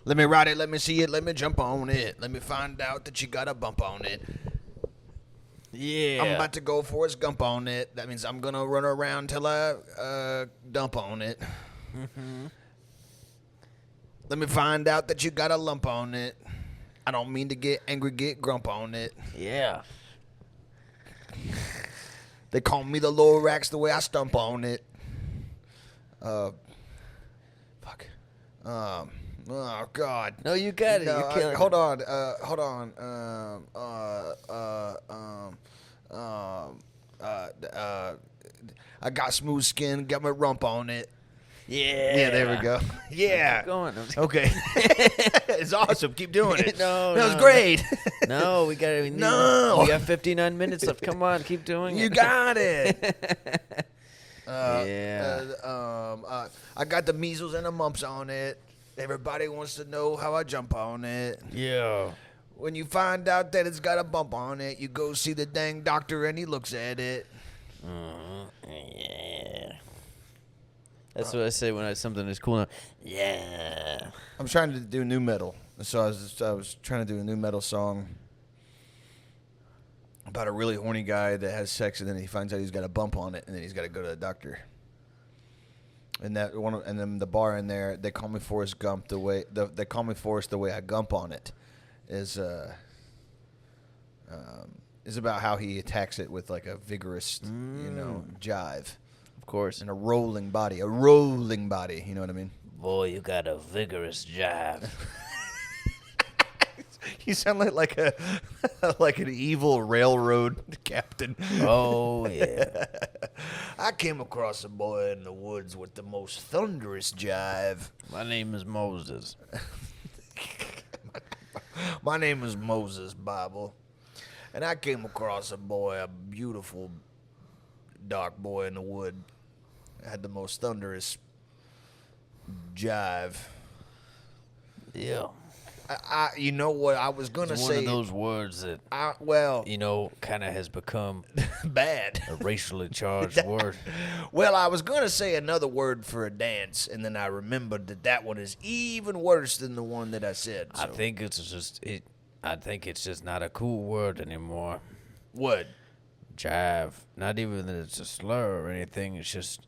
Let me ride it, let me see it, let me jump on it. Let me find out that you got a bump on it. Yeah. I'm about to go for a gump on it. That means I'm going to run around till I dump on it. Mm-hmm. Let me find out that you got a lump on it. I don't mean to get angry, get grump on it. Yeah. They call me the Lorax the way I stump on it. Fuck. Oh, God. No, you got it. You're killing hold it. on. Hold on. I got smooth skin, got my rump on it. Yeah. Yeah, there we go. Yeah. Keep going. Okay. It's awesome. Keep doing it. No, that was great. No, we got it. No. We got 59 minutes left. Come on, keep doing it. You got it. I got the measles and the mumps on it. Everybody wants to know how I jump on it. Yeah. When you find out that it's got a bump on it, you go see the dang doctor and he looks at it. Yeah. That's what I say when something is cool. Yeah. I'm trying to do new metal, so I was trying to do a new metal song about a really horny guy that has sex and then he finds out he's got a bump on it and then he's got to go to the doctor. And and then the bar in there, they call me Forrest Gump. They call me Forrest the way I gump on it, is about how he attacks it with like a vigorous, jive. Of course. And a rolling body. You know what I mean? Boy, you got a vigorous jive. You sound like an evil railroad captain. Oh, yeah. I came across a boy in the woods with the most thunderous jive. My name is Moses. My name is Moses Bible. And I came across a beautiful dark boy in the wood. Had the most thunderous jive. Yeah. You know what I was gonna say? One of those words that kind of has become bad, a racially charged word. Well, I was gonna say another word for a dance, and then I remembered that one is even worse than the one that I said. So. I think it's just not a cool word anymore. What? Jive. Not even that it's a slur or anything. It's just.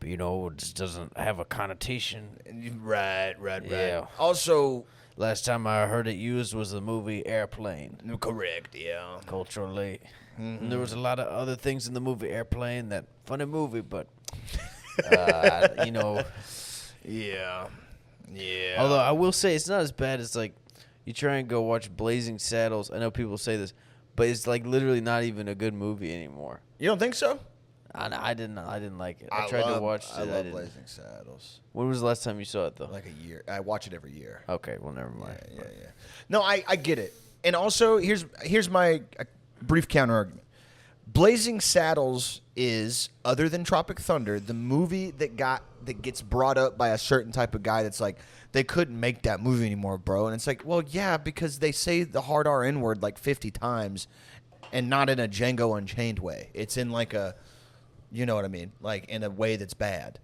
It just doesn't have a connotation. Right. Yeah. Also, last time I heard it used was the movie Airplane. Correct, yeah. Culturally. Mm-hmm. And there was a lot of other things in the movie Airplane. That funny movie, but, Yeah. Although I will say it's not as bad as, like, you try and go watch Blazing Saddles. I know people say this, but it's, like, literally not even a good movie anymore. You don't think so? I didn't like it. I tried to watch it. I love Blazing Saddles. When was the last time you saw it, though? Like a year. I watch it every year. Okay, well, never mind. Yeah. No, I get it. And also, here's my brief counter argument. Blazing Saddles is, other than Tropic Thunder, the movie that gets brought up by a certain type of guy that's like, they couldn't make that movie anymore, bro. And it's like, well, yeah, because they say the hard R N-word like 50 times and not in a Django Unchained way. It's in like a... You know what I mean? Like, in a way that's bad.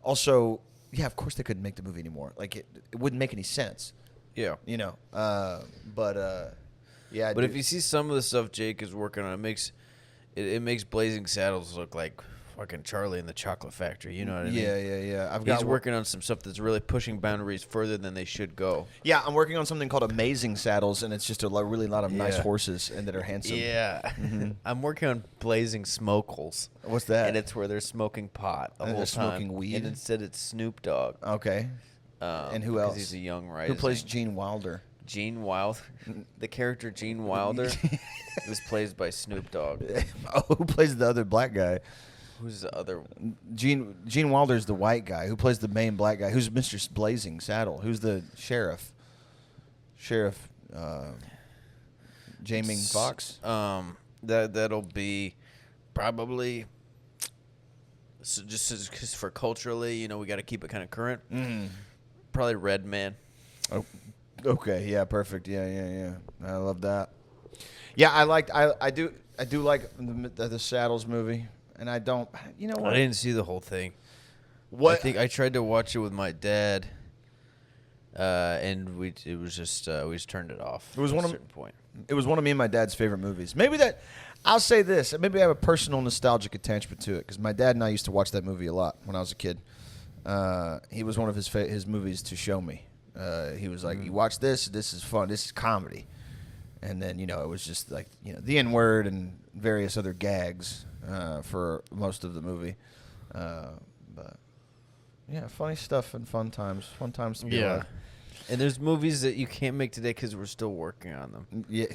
Also, yeah, of course they couldn't make the movie anymore. Like, it wouldn't make any sense. Yeah. Yeah. But if you see some of the stuff Jake is working on, it makes Blazing Saddles look like fucking Charlie and the Chocolate Factory. You know what I mean? Yeah. He's working on some stuff that's really pushing boundaries further than they should go. Yeah, I'm working on something called Amazing Saddles, and it's just a really lot of nice horses and that are handsome. Yeah. Mm-hmm. I'm working on Blazing Smokeholes. What's that? And it's where they're smoking pot the whole time. Smoking weed? And instead it's Snoop Dogg. Okay. And who else? Because he's a young rising. Who plays Gene Wilder? Gene Wilder. The character Gene Wilder was played by Snoop Dogg. Oh, who plays the other black guy? Who's the other? Gene Wilder's the white guy. Who plays the main black guy? Who's Mr. Blazing Saddle? Who's the sheriff? Jamie Foxx? That'll be probably... So just because for culturally, we got to keep it kind of current. Mm. Probably Red Man. Oh, okay. Yeah. Perfect. Yeah. I love that. Yeah, I do like the Saddles movie, and I don't. You know what? I didn't see the whole thing. What? I think I tried to watch it with my dad, and we just turned it off. It was one at a of certain point. It was one of me and my dad's favorite movies. Maybe that I'll say this. Maybe I have a personal nostalgic attachment to it because my dad and I used to watch that movie a lot when I was a kid. He was one of his movies to show me. He was like, "You watch this. This is fun. This is comedy." And then it was just like the N-word and various other gags for most of the movie. But yeah, funny stuff and fun times. Fun times to be alive. And there's movies that you can't make today because we're still working on them. Yeah.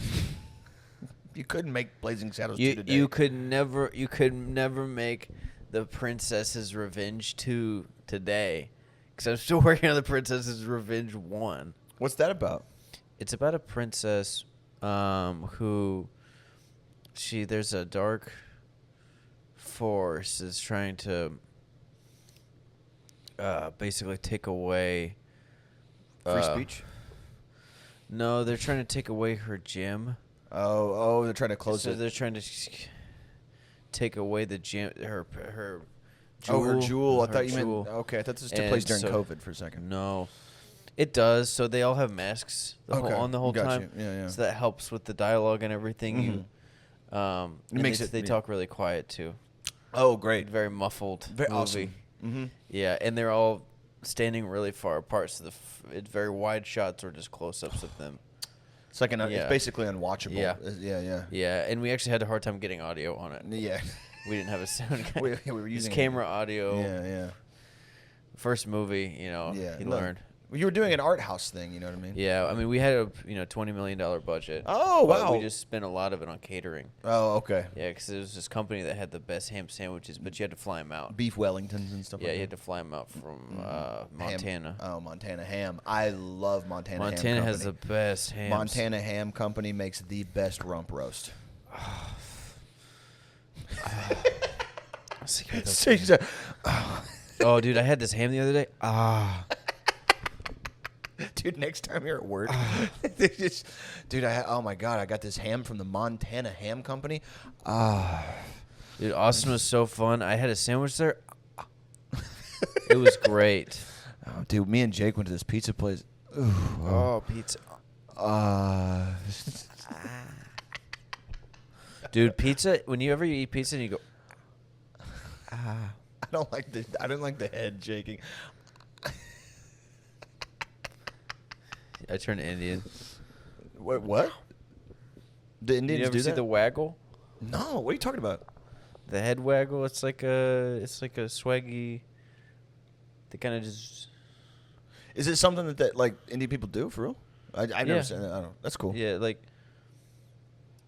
You couldn't make Blazing Saddles 2 today. You could never make The Princess's Revenge 2 today because I'm still working on The Princess's Revenge 1. What's that about? It's about a princess who there's a dark force is trying to basically take away Free speech? No, they're trying to take away her gym. Oh, they're trying to close it. So they're trying to take away the gym, her jewel. Oh, her jewel. I thought you jewel. meant. Okay, I thought this took place during COVID for a second. No, it does. So they all have masks on the whole time. Yeah. So that helps with the dialogue and everything. Mm-hmm. They talk really quiet too. Oh, great! Very muffled. Very movie. awesome. Mm-hmm. Yeah, and they're all standing really far apart, so it's very wide shots or just close-ups of them. It's like it's basically unwatchable. Yeah. Yeah, and we actually had a hard time getting audio on it. Yeah. We didn't have a sound guy. we were using camera audio. Yeah. First movie, he learned. You were doing an art house thing, you know what I mean? Yeah, I mean we had a $20 million budget. Oh, wow. We just spent a lot of it on catering. Oh, okay. Yeah, because it was this company that had the best ham sandwiches, but you had to fly them out. Beef Wellingtons and stuff like that. Yeah, you had to fly them out from Montana. Ham. Oh, Montana ham. I love Montana ham. Montana has the best hams. Montana Ham Company makes the best rump roast. Oh, dude, I had this ham the other day. Dude, next time you're at work, oh my God, I got this ham from the Montana Ham Company. Dude, Austin was so fun. I had a sandwich there. It was great. Oh, dude, me and Jake went to this pizza place. Pizza. Dude, pizza. Whenever you eat pizza and you go, I don't like the head shaking. I turned Indian. What? The Indians you ever do see that? the waggle? No. What are you talking about? The head waggle. It's like a swaggy. They kind of just. Is it something that like Indian people do for real? I've never seen that. I don't know. That's cool. Yeah, like.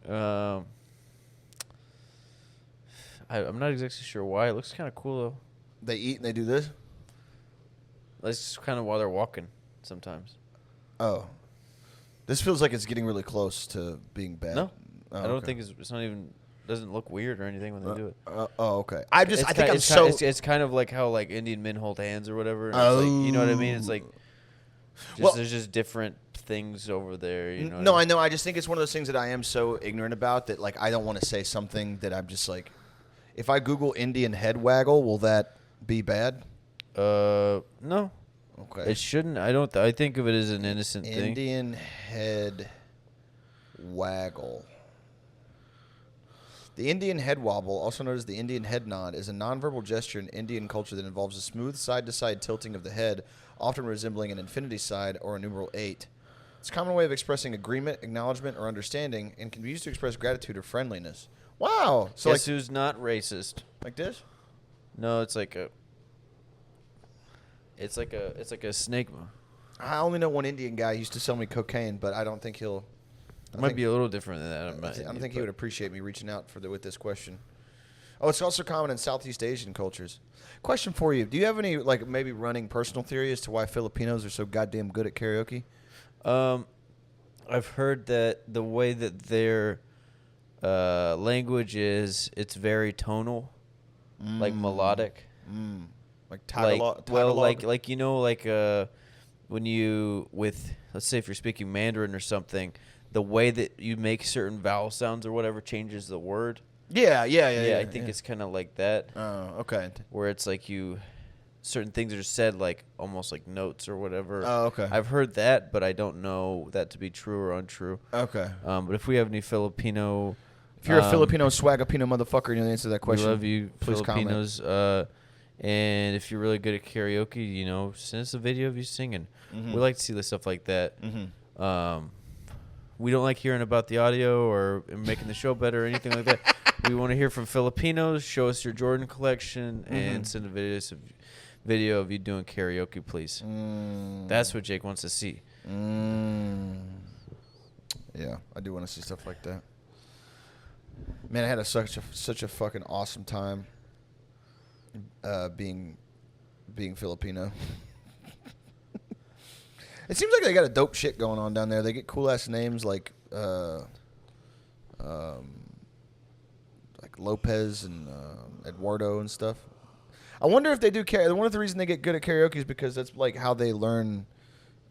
I'm not exactly sure why. It looks kind of cool though. They eat and they do this? That's just kind of while they're walking sometimes. Oh. This feels like it's getting really close to being bad. No. Oh, I don't think it's not even doesn't look weird or anything when they do it. Okay. It's kind of like how like Indian men hold hands or whatever. And it's like, you know what I mean? It's like there's just different things over there. You know? I know. I just think it's one of those things that I am so ignorant about that like I don't want to say something that I'm just like. If I Google Indian head waggle, will that be bad? No. Okay. It shouldn't. I think of it as an innocent thing. Indian head waggle. The Indian head wobble, also known as the Indian head nod, is a nonverbal gesture in Indian culture that involves a smooth side-to-side tilting of the head, often resembling an infinity sign or a numeral 8. It's a common way of expressing agreement, acknowledgement, or understanding, and can be used to express gratitude or friendliness. Wow. So Guess who's not racist? Like this? No, it's like a snake. I only know one Indian guy who used to sell me cocaine, but I don't think he'll. It might be a little different than that. I don't think he would appreciate me reaching out with this question. Oh, it's also common in Southeast Asian cultures. Question for you: do you have any like maybe running personal theory as to why Filipinos are so goddamn good at karaoke? I've heard that the way that their language is, it's very tonal, like melodic. Like Tagalog? When you, let's say if you're speaking Mandarin or something, the way that you make certain vowel sounds or whatever changes the word. Yeah. I think it's kind of like that. Oh, okay. Where it's like certain things are said like almost like notes or whatever. Oh, okay. I've heard that, but I don't know that to be true or untrue. Okay. But if we have any Filipino, If you're a Filipino swagapino motherfucker and you answer that question, we love you, please Filipinos. And if you're really good at karaoke, send us a video of you singing. Mm-hmm. We like to see the stuff like that. Mm-hmm. We don't like hearing about the audio or making the show better or anything like that. We want to hear from Filipinos. Show us your Jordan collection and send a video of you doing karaoke, please. That's what Jake wants to see. Yeah, I do want to see stuff like that. Man, I had such a fucking awesome time being Filipino. It seems like they got a dope shit going on down there. They get cool ass names like Lopez and Eduardo and stuff. I wonder if they do karaoke. One of the reasons they get good at karaoke is because that's like how they learn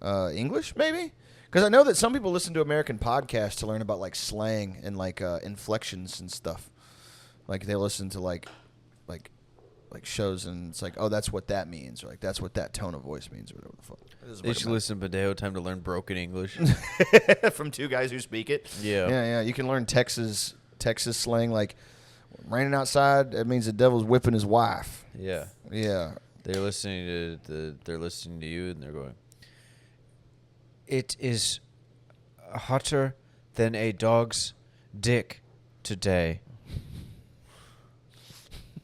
English, maybe. Because I know that some people listen to American podcasts to learn about like slang and like inflections and stuff. Like they listen to like shows and it's like, oh, that's what that means, or like that's what that tone of voice means, or whatever the fuck. They should listen to Patel time to learn broken English from two guys who speak it. Yeah. You can learn Texas slang like raining outside. That means the devil's whipping his wife. Yeah. They're listening to you and they're going, it is hotter than a dog's dick today.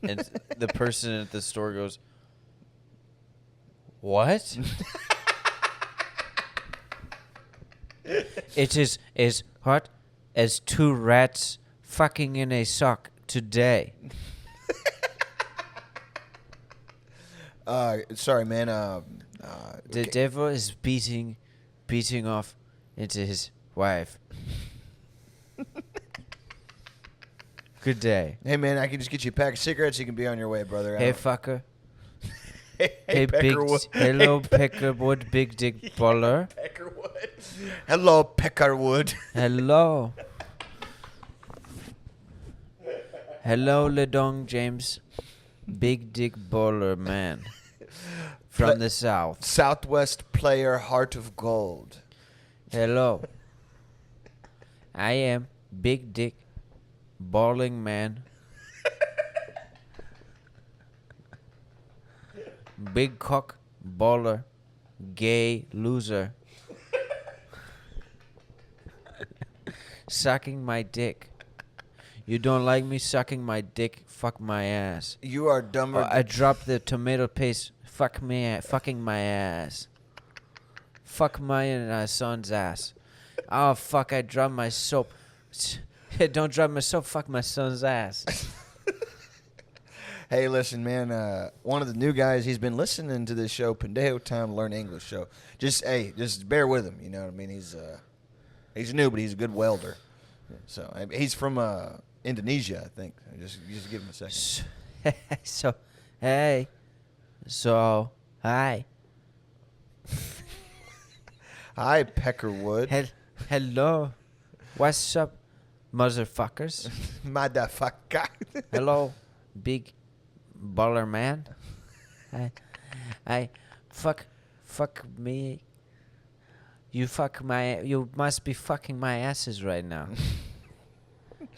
And the person at the store goes, what? It is as hot as two rats fucking in a sock today. Sorry, man. The devil is beating off into his wife. Good day. Hey, man, I can just get you a pack of cigarettes. You can be on your way, brother. Hey, fucker. Hey, Peckerwood. Hello, Peckerwood, big dick baller. Peckerwood. Hello, Peckerwood. Hello. Hello, Ledong James, big dick baller man from the south. Southwest player, heart of gold. Hello. I am big dick balling man. Big cock baller, gay loser. Sucking my dick. You don't like me sucking my dick? Fuck my ass. You are dumber. I dropped the tomato paste. Fucking my ass. Fuck my son's ass. Oh fuck! I dropped my soap. Don't drop my soap. Fuck my son's ass. Hey, listen, man. One of the new guys, he's been listening to this show, Pendejo Time Learn English show. Just bear with him. You know what I mean? He's new, but he's a good welder. So he's from Indonesia, I think. Just give him a second. Hi. Hi, Peckerwood. Hello. What's up, motherfuckers? Motherfucker. Hello, big baller man. I fuck me. You must be fucking my asses right now.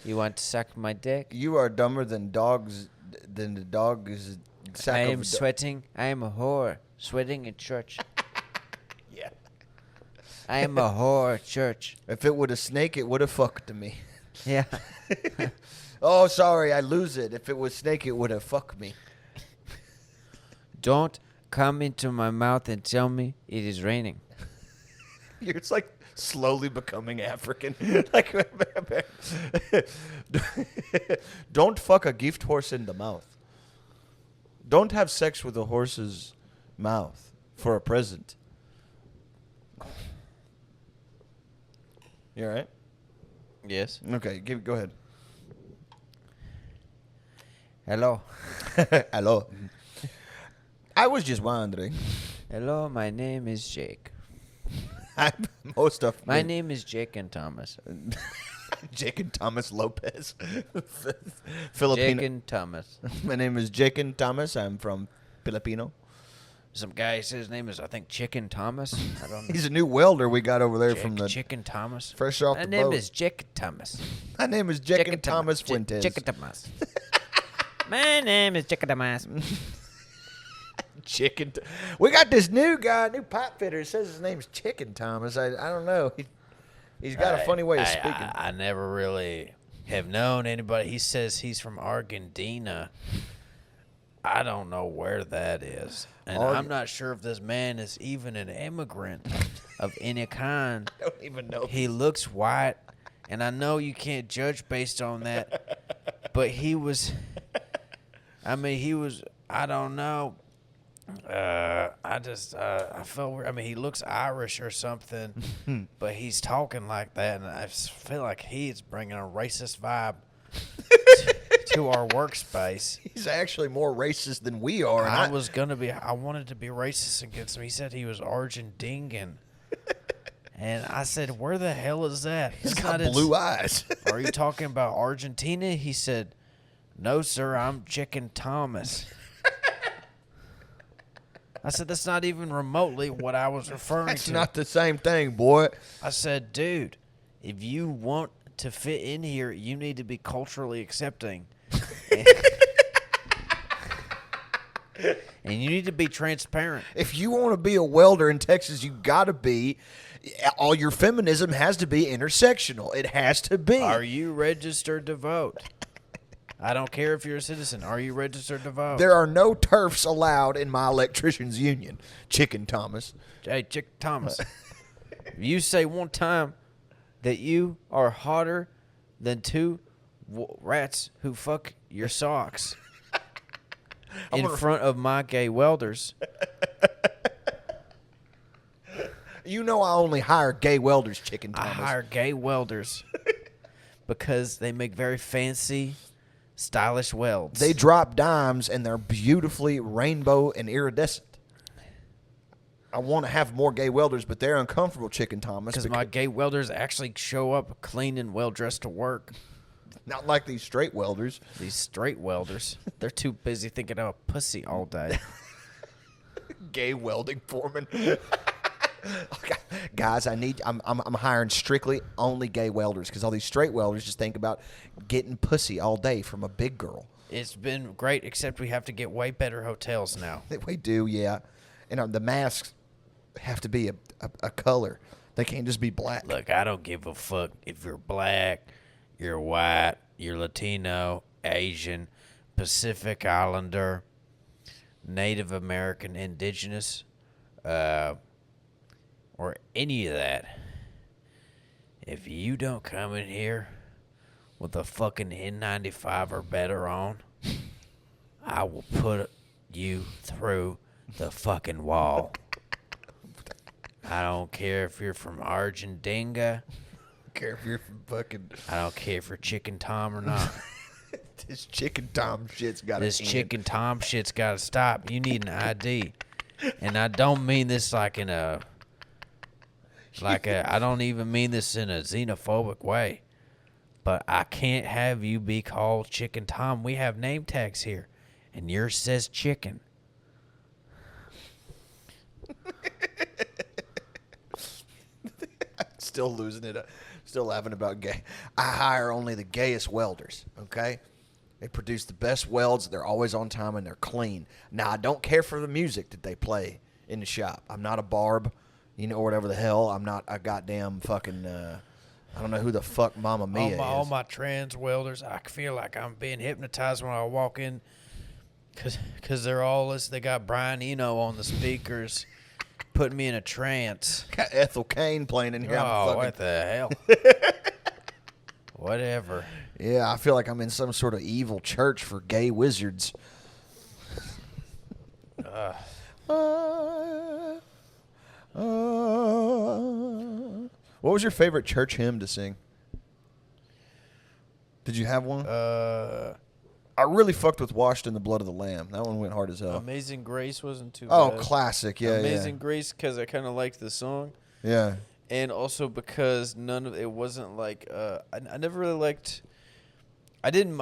You want to suck my dick? You are dumber than dogs. Than the dog is. I am sweating. I am a whore. Sweating in church. Yeah. I am a whore at church. If it would a snake, it would have fucked me. Yeah. Oh, sorry, I lose it. If it was snake, it would have fucked me. Don't come into my mouth and tell me it is raining. It's like slowly becoming African. Like, don't fuck a gift horse in the mouth. Don't have sex with a horse's mouth for a present. You all right? Yes. Okay, go ahead. Hello. Hello. I was just wondering. Hello, my name is Jake. My name is Jake and Thomas. Jake and Thomas Lopez. Filipino. Jake and Thomas. My name is Jake and Thomas. I'm from Filipino. some guy said his name is, I think, Chicken Thomas. I don't know. He's a new welder we got over there from the Chicken Thomas. fresh off My the name boat. is Chicken Thomas. My name is Chicken Thomas Fuentes. Chicken Thomas. My name is Chicken Thomas. We got this new guy, new pipe fitter. Says his name's Chicken Thomas. I don't know. He's got a funny way of speaking. I never really have known anybody. He says he's from Argentina. I don't know where that is. And I'm not sure if this man is even an immigrant of any kind. I don't even know. He looks white, and I know you can't judge based on that, but he was, I don't know. I felt weird. I mean, he looks Irish or something, but he's talking like that, and I feel like he's bringing a racist vibe to our workspace. He's actually more racist than we are. I wanted to be racist against him. He said he was Argentinian. And I said, where the hell is that? He's got blue eyes. Are you talking about Argentina? He said, no, sir, I'm Chicken Thomas. I said, that's not even remotely what I was referring That's to. not the same thing, boy. I said, dude, if you want to fit in here, you need to be culturally accepting. And you need to be transparent. If you want to be a welder in Texas, you got to be. All your feminism has to be intersectional. It has to be. Are you registered to vote? I don't care if you're a citizen. Are you registered to vote? There are no turfs allowed in my electricians union. Chicken Thomas. Hey, Chicken Thomas. If you say one time that you are hotter than two rats who fuck your socks in front of my gay welders. You know I only hire gay welders, Chicken Thomas. I hire gay welders because they make very fancy, stylish welds. They drop dimes and they're beautifully rainbow and iridescent. I want to have more gay welders, but they're uncomfortable, Chicken Thomas. Because my gay welders actually show up clean and well-dressed to work. Not like these straight welders. These straight welders, they're too busy thinking about pussy all day. Gay welding foreman. Guys, I'm hiring strictly only gay welders because all these straight welders just think about getting pussy all day from a big girl. It's been great, except we have to get way better hotels now. We do, yeah. And the masks have to be a color. They can't just be black. Look, I don't give a fuck if you're black, you're white, you're Latino, Asian, Pacific Islander, Native American, Indigenous, or any of that. If you don't come in here with a fucking N95 or better on, I will put you through the fucking wall. I don't care if you're from Argentina. I don't care if you're from fucking. I don't care if you're Chicken Tom or not. This Chicken Tom shit's got to This Chicken Tom shit's got to stop. You need an ID. And I don't mean this like in a... I don't even mean this in a xenophobic way. But I can't have you be called Chicken Tom. We have name tags here. And yours says chicken. Still losing it. Still laughing about gay. I hire only the gayest welders, okay? They produce the best welds. They're always on time and they're clean. Now, I don't care for the music that they play in the shop. I'm not a barb, or whatever the hell. I'm not a goddamn fucking, I don't know who the fuck Mama Mia is. All my trans welders, I feel like I'm being hypnotized when I walk in because they're all this. They got Brian Eno on the speakers. Putting me in a trance. Got Ethel Cain playing in here. Oh, what the hell? Whatever. Yeah, I feel like I'm in some sort of evil church for gay wizards. What was your favorite church hymn to sing? Did you have one? I really fucked with Washed in the Blood of the Lamb. That one went hard as hell. Amazing Grace wasn't too Oh, bad. classic. Yeah, Amazing Grace because I kind of liked the song. Yeah. And also because it wasn't like, I never really liked, I didn't,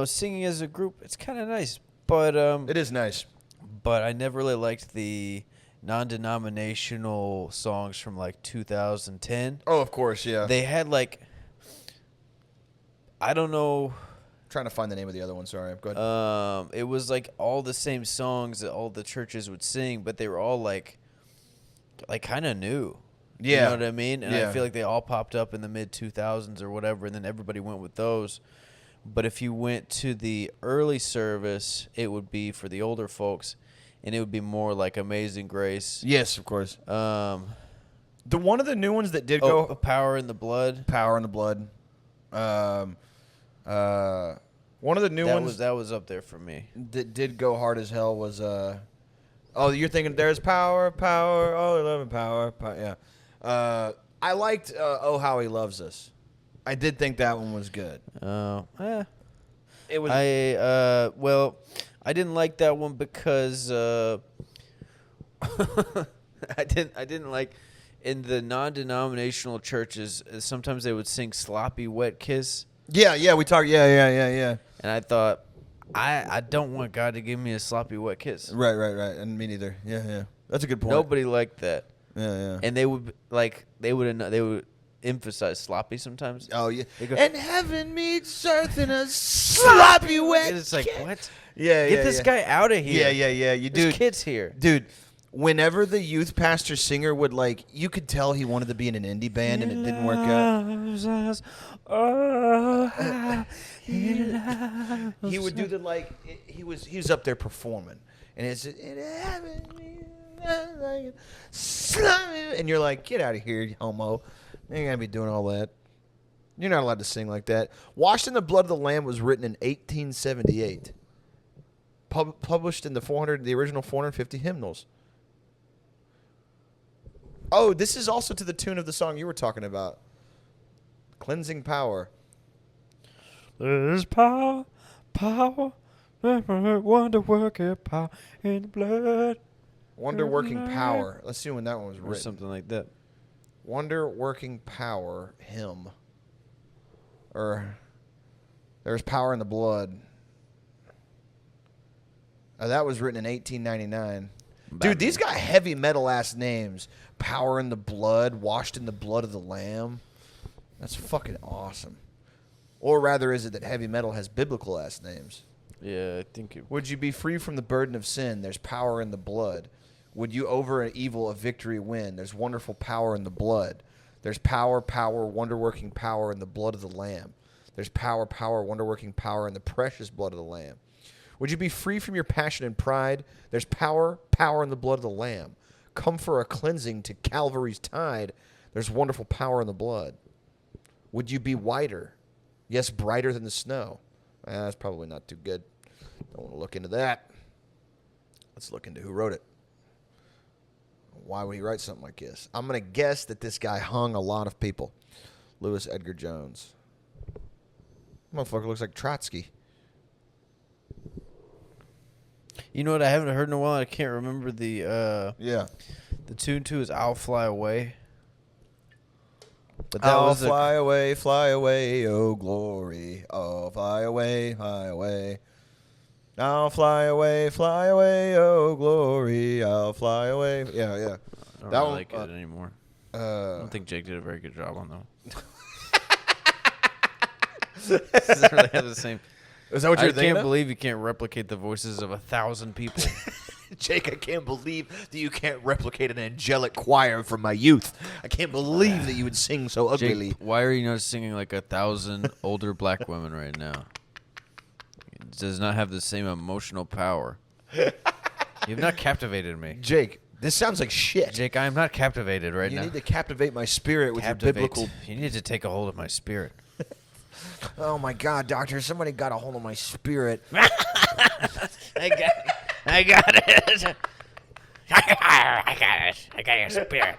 singing as a group, it's kind of nice. But it is nice. but I never really liked the non-denominational songs from like 2010. Oh, of course, yeah. They had like, I don't know. Trying to find the name of the other one. Sorry, go ahead. It was like all the same songs that all the churches would sing, but they were all like kind of new. Yeah. You know what I mean? And Yeah. I feel like they all popped up in the mid 2000s or whatever, and then everybody went with those. But if you went to the early service, it would be for the older folks, and it would be more like Amazing Grace. Yes, of course. The One of the new ones that did go Power in the Blood. Power in the Blood. One of the new ones that was up there for me. that did go hard as hell was oh, you're thinking there's power, oh, love and power, yeah. I liked Oh How He Loves Us. I did think that one was good. It was I didn't like that one because I didn't like in the non-denominational churches. Sometimes they would sing "Sloppy Wet Kiss." Yeah, we talked. Yeah. And I thought, I don't want God to give me a sloppy wet kiss. Right. And me neither. Yeah. That's a good point. Nobody liked that. Yeah. And they would emphasize sloppy sometimes. Oh yeah. Go, and heaven meets earth in a sloppy wet. It's like what? Yeah. Get this guy out of here. Yeah. You There's kids here, dude. Whenever the youth pastor singer would you could tell he wanted to be in an indie band and it didn't work out. He would do the he was up there performing, and it's and you're like, get out of here, you homo! You ain't gonna be doing all that. You're not allowed to sing like that. Washed in the Blood of the Lamb was written in 1878. Published in the original 450 hymnals. Oh, this is also to the tune of the song you were talking about. Cleansing Power. There's power, wonder-working power in the blood. Wonder-working Power. Let's see when that one was Or written. something like that. Wonder-working Power hymn. Or There's Power in the Blood. That was written in 1899. Dude, these got heavy metal ass names. Power in the Blood, Washed in the Blood of the Lamb. That's fucking awesome. Or rather, is it that heavy metal has biblical ass names? Yeah, I think it. Would you be free from the burden of sin? There's power in the blood. Would you over an evil a victory win? There's wonderful power in the blood. There's power, wonder-working power in the blood of the Lamb. There's power, wonder-working power in the precious blood of the Lamb. Would you be free from your passion and pride? There's power in the blood of the Lamb. Come for a cleansing to Calvary's tide. There's wonderful power in the blood. Would you be whiter? Yes, brighter than the snow. That's probably not too good. Don't want to look into that. Let's look into who wrote it. Why would he write something like this? I'm going to guess that this guy hung a lot of people. Louis Edgar Jones. Motherfucker looks like Trotsky. You know what I haven't heard in a while? I can't remember the tune to is "I'll Fly Away." But that I'll was fly away, oh glory. I'll fly away, I'll fly away, oh glory. I'll fly away. Yeah. I don't really like it anymore. I don't think Jake did a very good job on that one. Doesn't really have the same. Is that what you're thinking? I can't believe you can't replicate the voices of 1,000 people. Jake, I can't believe that you can't replicate an angelic choir from my youth. I can't believe that you would sing so uglily. Jake, why are you not singing like 1,000 older black women right now? It does not have the same emotional power. You've not captivated me. Jake, this sounds like shit. Jake, I am not captivated right now. You need to captivate my spirit with your biblical... You need to take a hold of my spirit. Oh, my God, doctor. Somebody got a hold of my spirit. I got it. I got it. I got your spirit.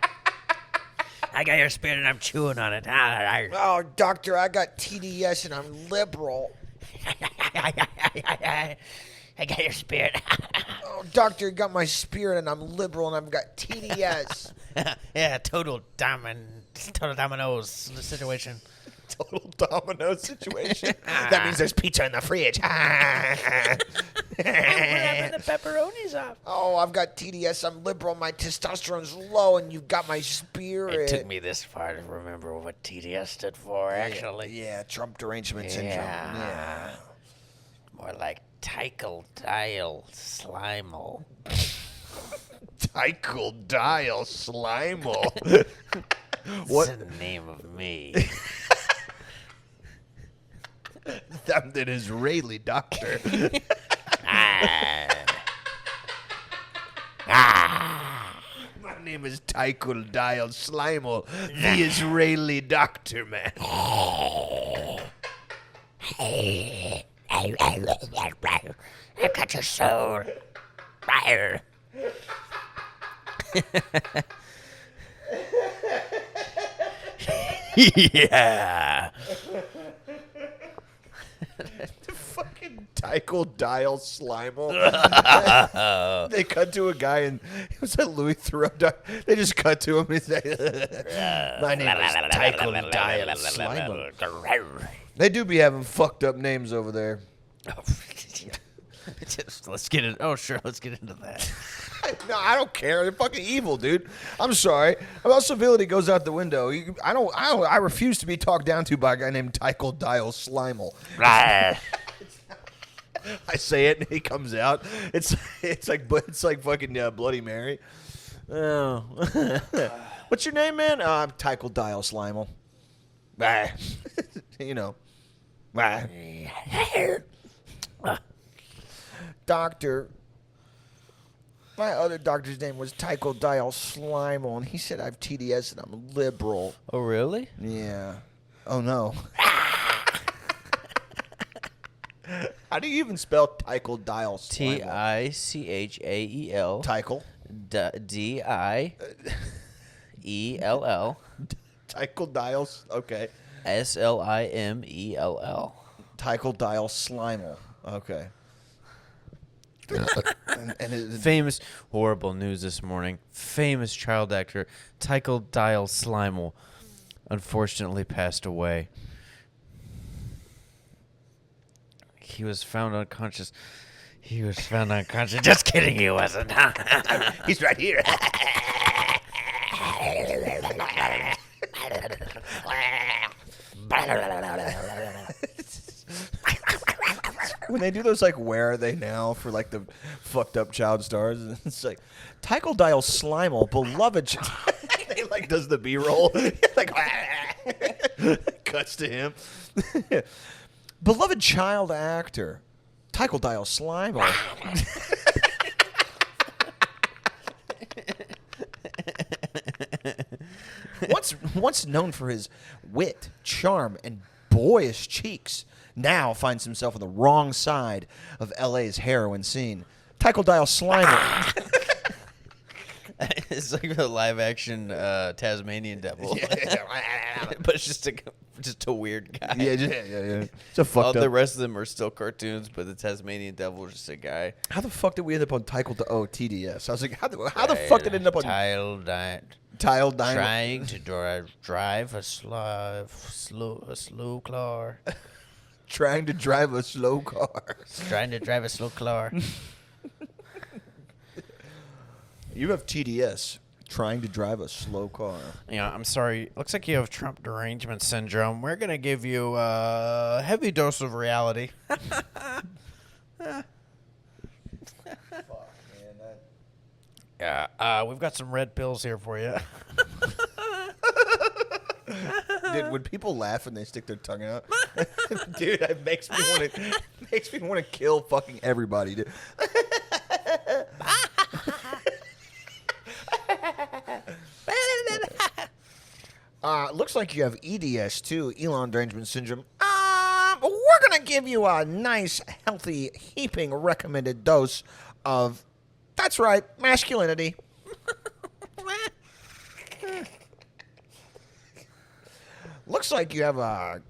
I got your spirit and I'm chewing on it. Oh, doctor, I got TDS and I'm liberal. I got your spirit. Oh, doctor, you got my spirit and I'm liberal and I've got TDS. Yeah, total dominoes situation. Total domino situation. That means there's pizza in the fridge. grabbing the pepperonis off. Oh, I've got TDS. I'm liberal. My testosterone's low, and you've got my spirit. It took me this far to remember what TDS stood for, actually. Yeah, Trump derangement syndrome. Yeah. More like Dial Slimal. Dial Slimal. What's the name of me? I'm an Israeli doctor. My name is Dial Slimal, the Israeli doctor, man. I've got your soul. Yeah. Fucking Dial Slimal. They cut to a guy and it was that Louis Theroux. They just cut to him. He's like, my name is Dial Slimal. They do be having fucked up names over there. Let's get it. Oh, sure. Let's get into that. No, I don't care. They're fucking evil, dude. I'm sorry. About civility goes out the window. I refuse to be talked down to by a guy named Dial Slimal. I say it and he comes out. It's like fucking Bloody Mary. Oh. What's your name, man? I'm Dial Slimal. You know. Doctor. My other doctor's name was Dial Slimal, and he said I have TDS and I'm liberal. Oh, really? Yeah. Oh, no. How do you even spell Dial Slimal? Tichael. Tickle. Diell. Dial. Okay. Slimell. Dial Slimal. Okay. Famous, horrible news this morning. Famous child actor Dial Slimal unfortunately passed away. He was found unconscious. Just kidding, he wasn't. He's right here. When they do those, like, where are they now for, like, the fucked up child stars, it's like, Dial Slimal, beloved. He, like, does the B-roll. Like, cuts to him. Beloved child actor, Dial Slimal. Once known for his wit, charm, and boyish cheeks, now finds himself on the wrong side of L.A.'s heroin scene. Dial Slimal. It's like the live-action Tasmanian devil. But it's just a weird guy. Yeah. It's a fucked All up. the rest of them are still cartoons, but the Tasmanian devil is just a guy. How the fuck did we end up on TDS? I was like, how the fuck did it end up on Tile Trying to drive a slow car. Trying to drive a slow car. Trying to drive a slow car. You have TDS. Trying to drive a slow car. Yeah, I'm sorry. Looks like you have Trump derangement syndrome. We're going to give you a heavy dose of reality. Fuck, man. Yeah, we've got some red pills here for you. Dude, when people laugh and they stick their tongue out, dude, it makes me want to kill fucking everybody, dude. Looks like you have EDS too, Elon derangement syndrome. We're gonna give you a nice, healthy, heaping recommended dose of, that's right, masculinity. Looks like you have a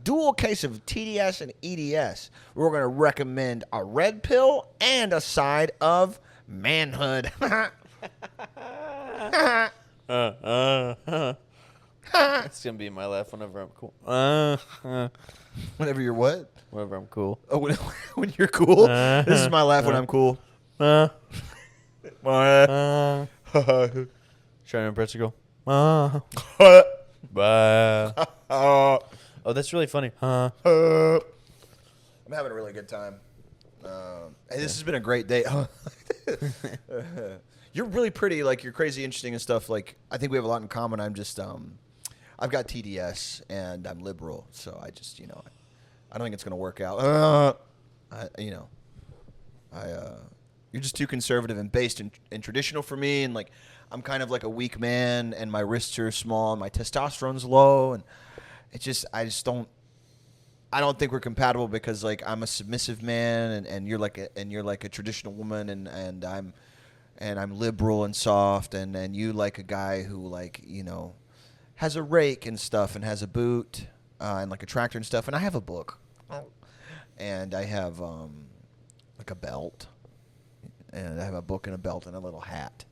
dual case of TDS and EDS. We're going to recommend a red pill and a side of manhood. It's gonna be my laugh whenever I'm cool. Whenever you're what? Whenever I'm cool. Oh, when you're cool. This is my laugh when I'm cool. Trying to impress a girl. Bye. Oh, that's really funny. I'm having a really good time. Hey, this has been a great day. You're really pretty. Like, you're crazy interesting and stuff. Like, I think we have a lot in common. I'm just, I've got TDS and I'm liberal. So I just, I don't think it's going to work out. You're just too conservative and based in traditional for me. And like, I'm kind of like a weak man and my wrists are small and my testosterone's low. And I don't think we're compatible because like I'm a submissive man and you're like a traditional woman and I'm liberal and soft and you like a guy who like, has a rake and stuff and has a boot and like a tractor and stuff. And I have a book and I have like a belt and I have a book and a belt and a little hat.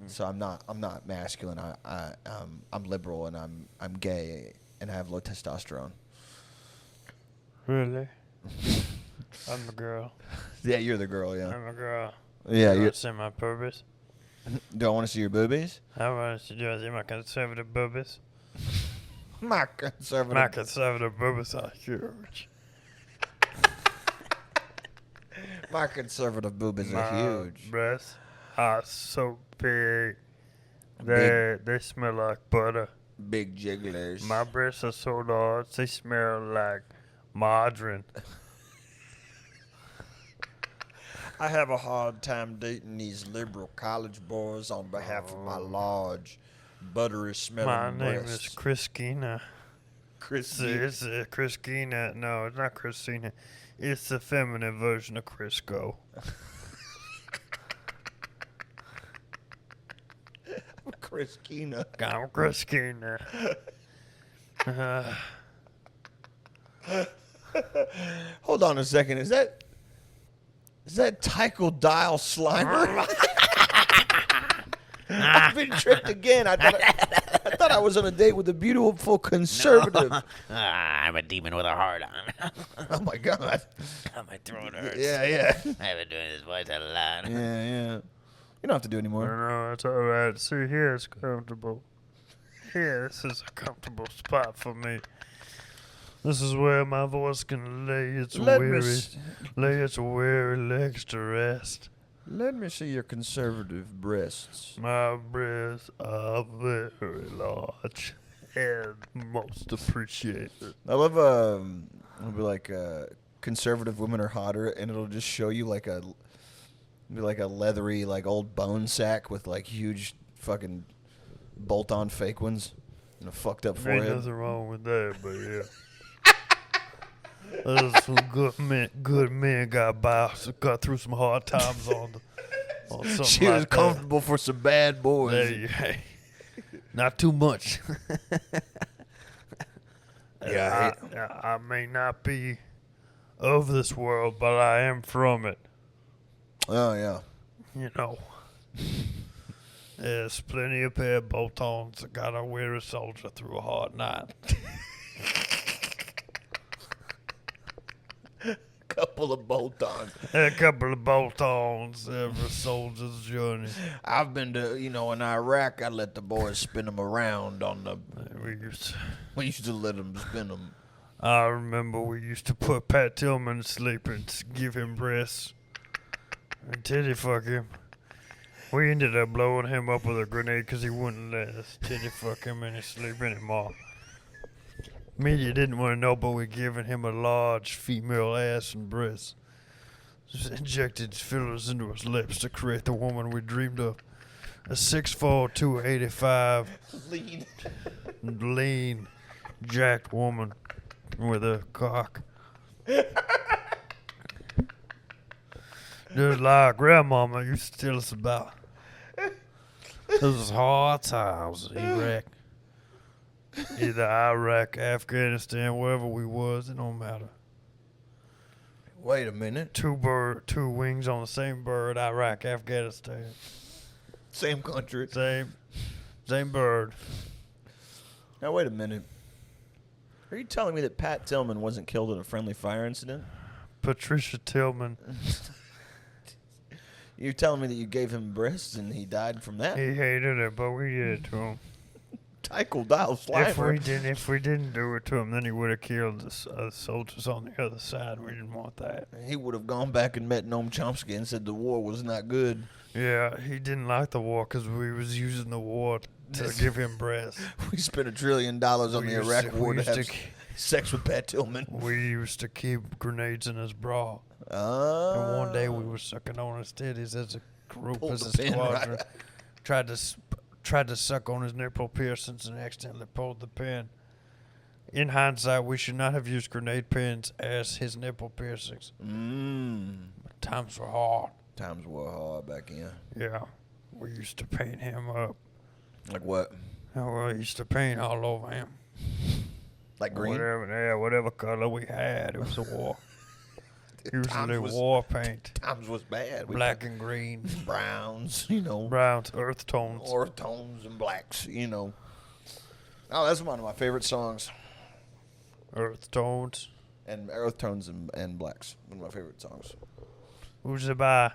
So I'm not masculine. I'm liberal and I'm gay and I have low testosterone. Really? I'm a girl. Yeah, you're the girl, yeah. I'm a girl. Yeah, you you want to see my boobies? don't want to see your boobies? I want to see my conservative boobies. My conservative. My conservative boobies are huge. My conservative boobies are huge. My breasts are so big. They smell like butter. Big jigglers. My breasts are so large, they smell like margarine. I have a hard time dating these liberal college boys on behalf of my large, buttery smelling My name breasts. is Christina. It's Christina. No, it's not Christina. It's the feminine version of Crisco. Christina. I'm Christina. Hold on a second. Is that Tycho Dial Slimer? I've been tricked again. I thought I was on a date with a beautiful conservative. I'm a demon with a heart on. Oh my God. My throat hurts. Yeah. I've been doing this voice a lot. Yeah. You don't have to do it anymore. No, it's all right. See, here it's comfortable. Here, this is a comfortable spot for me. This is where my voice can lay its weary legs to rest. Let me see your conservative breasts. My breasts are very large and most appreciated. I love it'll be like conservative women are hotter, and it'll just show you like a leathery like old bone sack with like huge fucking bolt-on fake ones and a fucked up Ain't forehead. nothing wrong with that, but yeah. There's some good men got through some hard times on something She like was comfortable for some bad boys. Hey, not too much. Yeah, I may not be of this world, but I am from it. Oh yeah. You know, there's plenty of pair of bolt-ons that got a weary soldier through a hard night. Couple of bolt-ons. A couple of bolt-ons every soldier's journey. I've been to, in Iraq, I let the boys spin them around on the. We used to let them spin them. I remember we used to put Pat Tillman to sleep and give him breasts and titty fuck him. We ended up blowing him up with a grenade because he wouldn't let us titty fuck him in his sleep anymore. Media didn't want to know, but we're giving him a large female ass and breasts. Just injected fillers into his lips to create the woman we dreamed of. A 6'4", 285, lean, jacked woman with a cock. Just like grandmama used to tell us about. Those hard times in Iraq. Either Iraq, Afghanistan, wherever we was, it don't matter. Wait a minute. Two wings on the same bird, Iraq, Afghanistan. Same country. Same bird. Now, wait a minute. Are you telling me that Pat Tillman wasn't killed in a friendly fire incident? Patricia Tillman. You're telling me that you gave him breasts and he died from that? He hated it, but we did it to him. Tycho Dial Slimer. If we didn't do it to him, then he would have killed the soldiers on the other side. We didn't want that. He would have gone back and met Noam Chomsky and said the war was not good. Yeah, he didn't like the war because we was using the war to give him breasts. We spent $1 trillion on We the used Iraq to- war we to have used to- sex with Pat Tillman. We used to keep grenades in his bra. Oh. And one day we were sucking on his titties as a group, Pulled as the a pin squadron. right Tried to suck on his nipple piercings and accidentally pulled the pin. In hindsight, we should not have used grenade pins as his nipple piercings. Times were hard. Times were hard back in. Yeah. We used to paint him up. Like what? Oh, well, we used to paint all over him. Like green? Whatever color we had. It was a war. Usually was- war paint. Times was bad. We Black and green. put browns, you know. Browns, earth tones. Or tones and blacks, you know. Oh, that's one of my favorite songs. Earth tones. And earth tones and blacks. One of my favorite songs. Who's it by?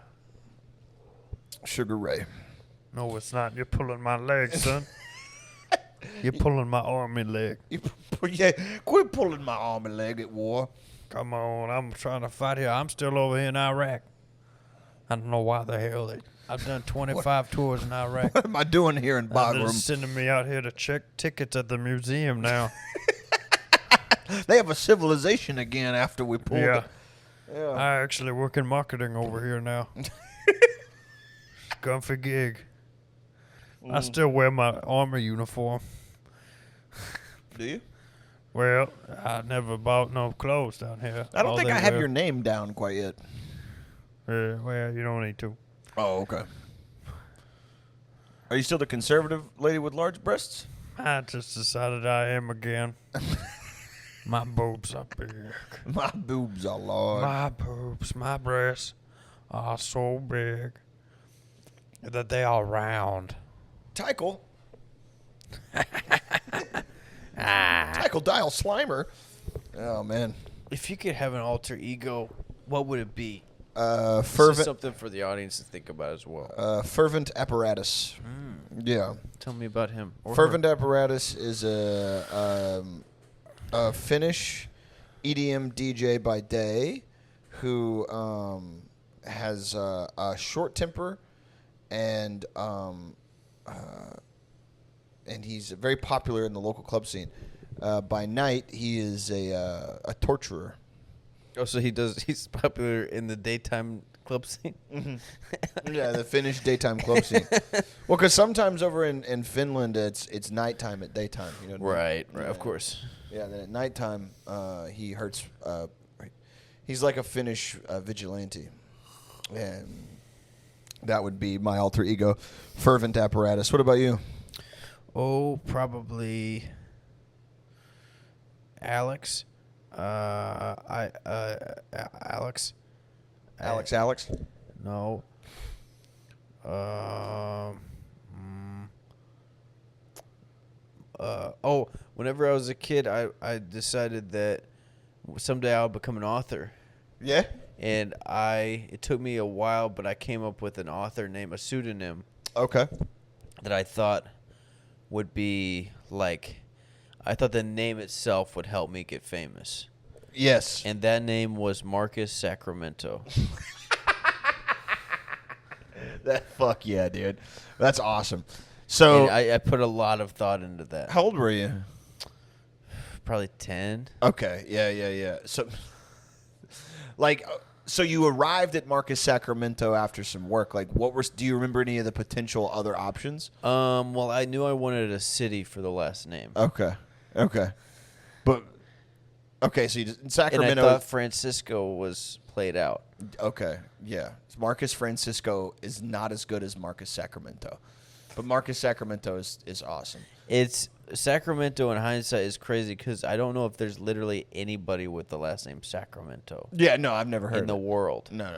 Sugar Ray. No, it's not. You're pulling my leg, son. You're pulling my army leg. Yeah, quit pulling my army leg at war. Come on, I'm trying to fight here. I'm still over here in Iraq. I don't know why the hell I've done 25 tours in Iraq. What am I doing here in They're Bagram? sending me out here to check tickets at the museum now. They have a civilization again after we pulled Yeah. it. Yeah. I actually work in marketing over here now. Comfy gig. I still wear my army uniform. Do you? Well, I never bought no clothes down here. I don't All think they I have wear- your name down quite yet. well, you don't need to. Oh, okay. Are you still the conservative lady with large breasts? I just decided I am again. My boobs are big. My boobs are large. My boobs, my breasts are so big that they are round. Tycho. Tycho Dial Slimer. Oh, man. If you could have an alter ego, what would it be? This is Fervent something for the audience to think about as well. fervent apparatus. Yeah. Tell me about him. Or Fervent apparatus is a Finnish EDM DJ by day who has a short temper and he's very popular in the local club scene. By night, he is a torturer. Oh, so he's popular in the daytime club scene? Yeah, the Finnish daytime club scene. Well, because sometimes over in Finland, it's nighttime at daytime. You know what I mean? Right, of course. Yeah, then at nighttime, he hurts. He's like a Finnish vigilante, and that would be my alter ego, Fervent Apparatus. What about you? Oh, probably Alex. Alex. Alex? No. Whenever I was a kid, I decided that someday I'll become an author. Yeah. And it took me a while, but I came up with an author name, a pseudonym Okay. that I thought would be like, I thought the name itself would help me get famous. Yes. And that name was Marcus Sacramento. Fuck yeah, dude. That's awesome. So, And I put a lot of thought into that. how old were you? Probably 10. Okay. Yeah. So, so you arrived at Marcus Sacramento after some work. Like, do you remember any of the potential other options? Well, I knew I wanted a city for the last name. Okay. But, okay, so you just, And Sacramento. I thought Francisco was played out. Okay, yeah. Marcus Francisco is not as good as Marcus Sacramento. But Marcus Sacramento is awesome. It's Sacramento in hindsight is crazy because I don't know if there's literally anybody with the last name Sacramento Yeah, no, I've never heard in the of it. world. No.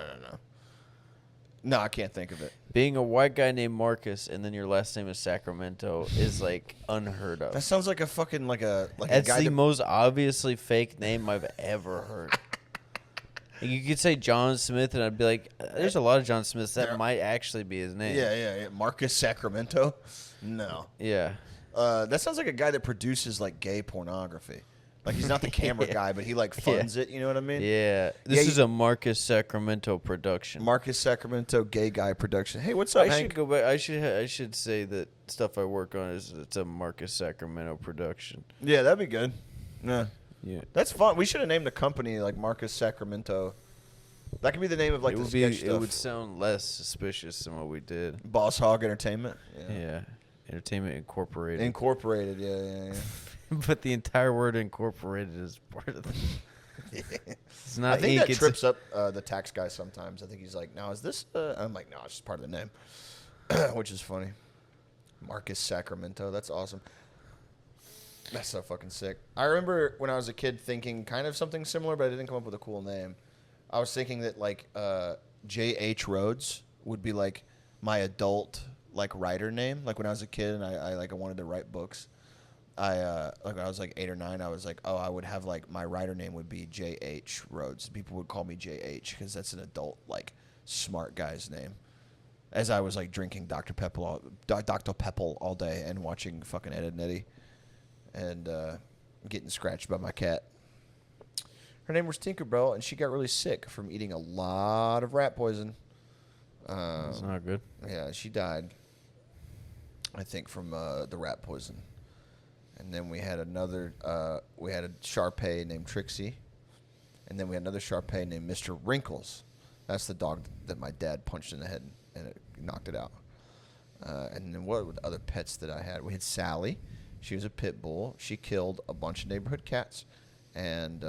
No, I can't think of it. Being a white guy named Marcus and then your last name is Sacramento is like unheard of. That sounds like a fucking a That's guy the that, most obviously fake name I've ever heard. You could say John Smith, and I'd be like, "There's a lot of John Smiths. That might actually be his name." Yeah. Marcus Sacramento. No. Yeah. That sounds like a guy that produces like gay pornography. Like he's not the camera guy, but he like funds it. You know what I mean? Yeah. This is a Marcus Sacramento production. Marcus Sacramento gay guy production. Hey, what's up, I Hank? should go back. I should say that stuff I work on it's a Marcus Sacramento production. Yeah, that'd be good. Yeah. Yeah. That's fun. We should have named the company like Marcus Sacramento. That could be the name of like the sketch stuff. It would sound less suspicious than what we did. Boss Hog Entertainment. Yeah. Entertainment Incorporated. Incorporated. Yeah. But the entire word incorporated is part of the. It's not I think ink, that trips up the tax guy sometimes. I think he's like, "Now is this?" I'm like, "No, it's just part of the name," which is funny. Marcus Sacramento. That's awesome. That's so fucking sick. I remember when I was a kid thinking kind of something similar, but I didn't come up with a cool name. I was thinking that like J.H. Rhodes would be like my adult like writer name. Like when I was a kid and I wanted to write books. Like when I was like 8 or 9, I was like, oh, I would have like my writer name would be J.H. Rhodes. People would call me J.H. because that's an adult like smart guy's name. As I was like drinking Dr. Pepper all day and watching fucking Ed, Edd n Eddy and getting scratched by my cat. Her name was Tinkerbell, and she got really sick from eating a lot of rat poison. That's not good. Yeah, she died, I think, from the rat poison. And then we had we had a Shar-Pei named Trixie. And then we had another Shar-Pei named Mr. Wrinkles. That's the dog that my dad punched in the head and it knocked it out. And then what were the other pets that I had? We had Sally. She was a pit bull. She killed a bunch of neighborhood cats. And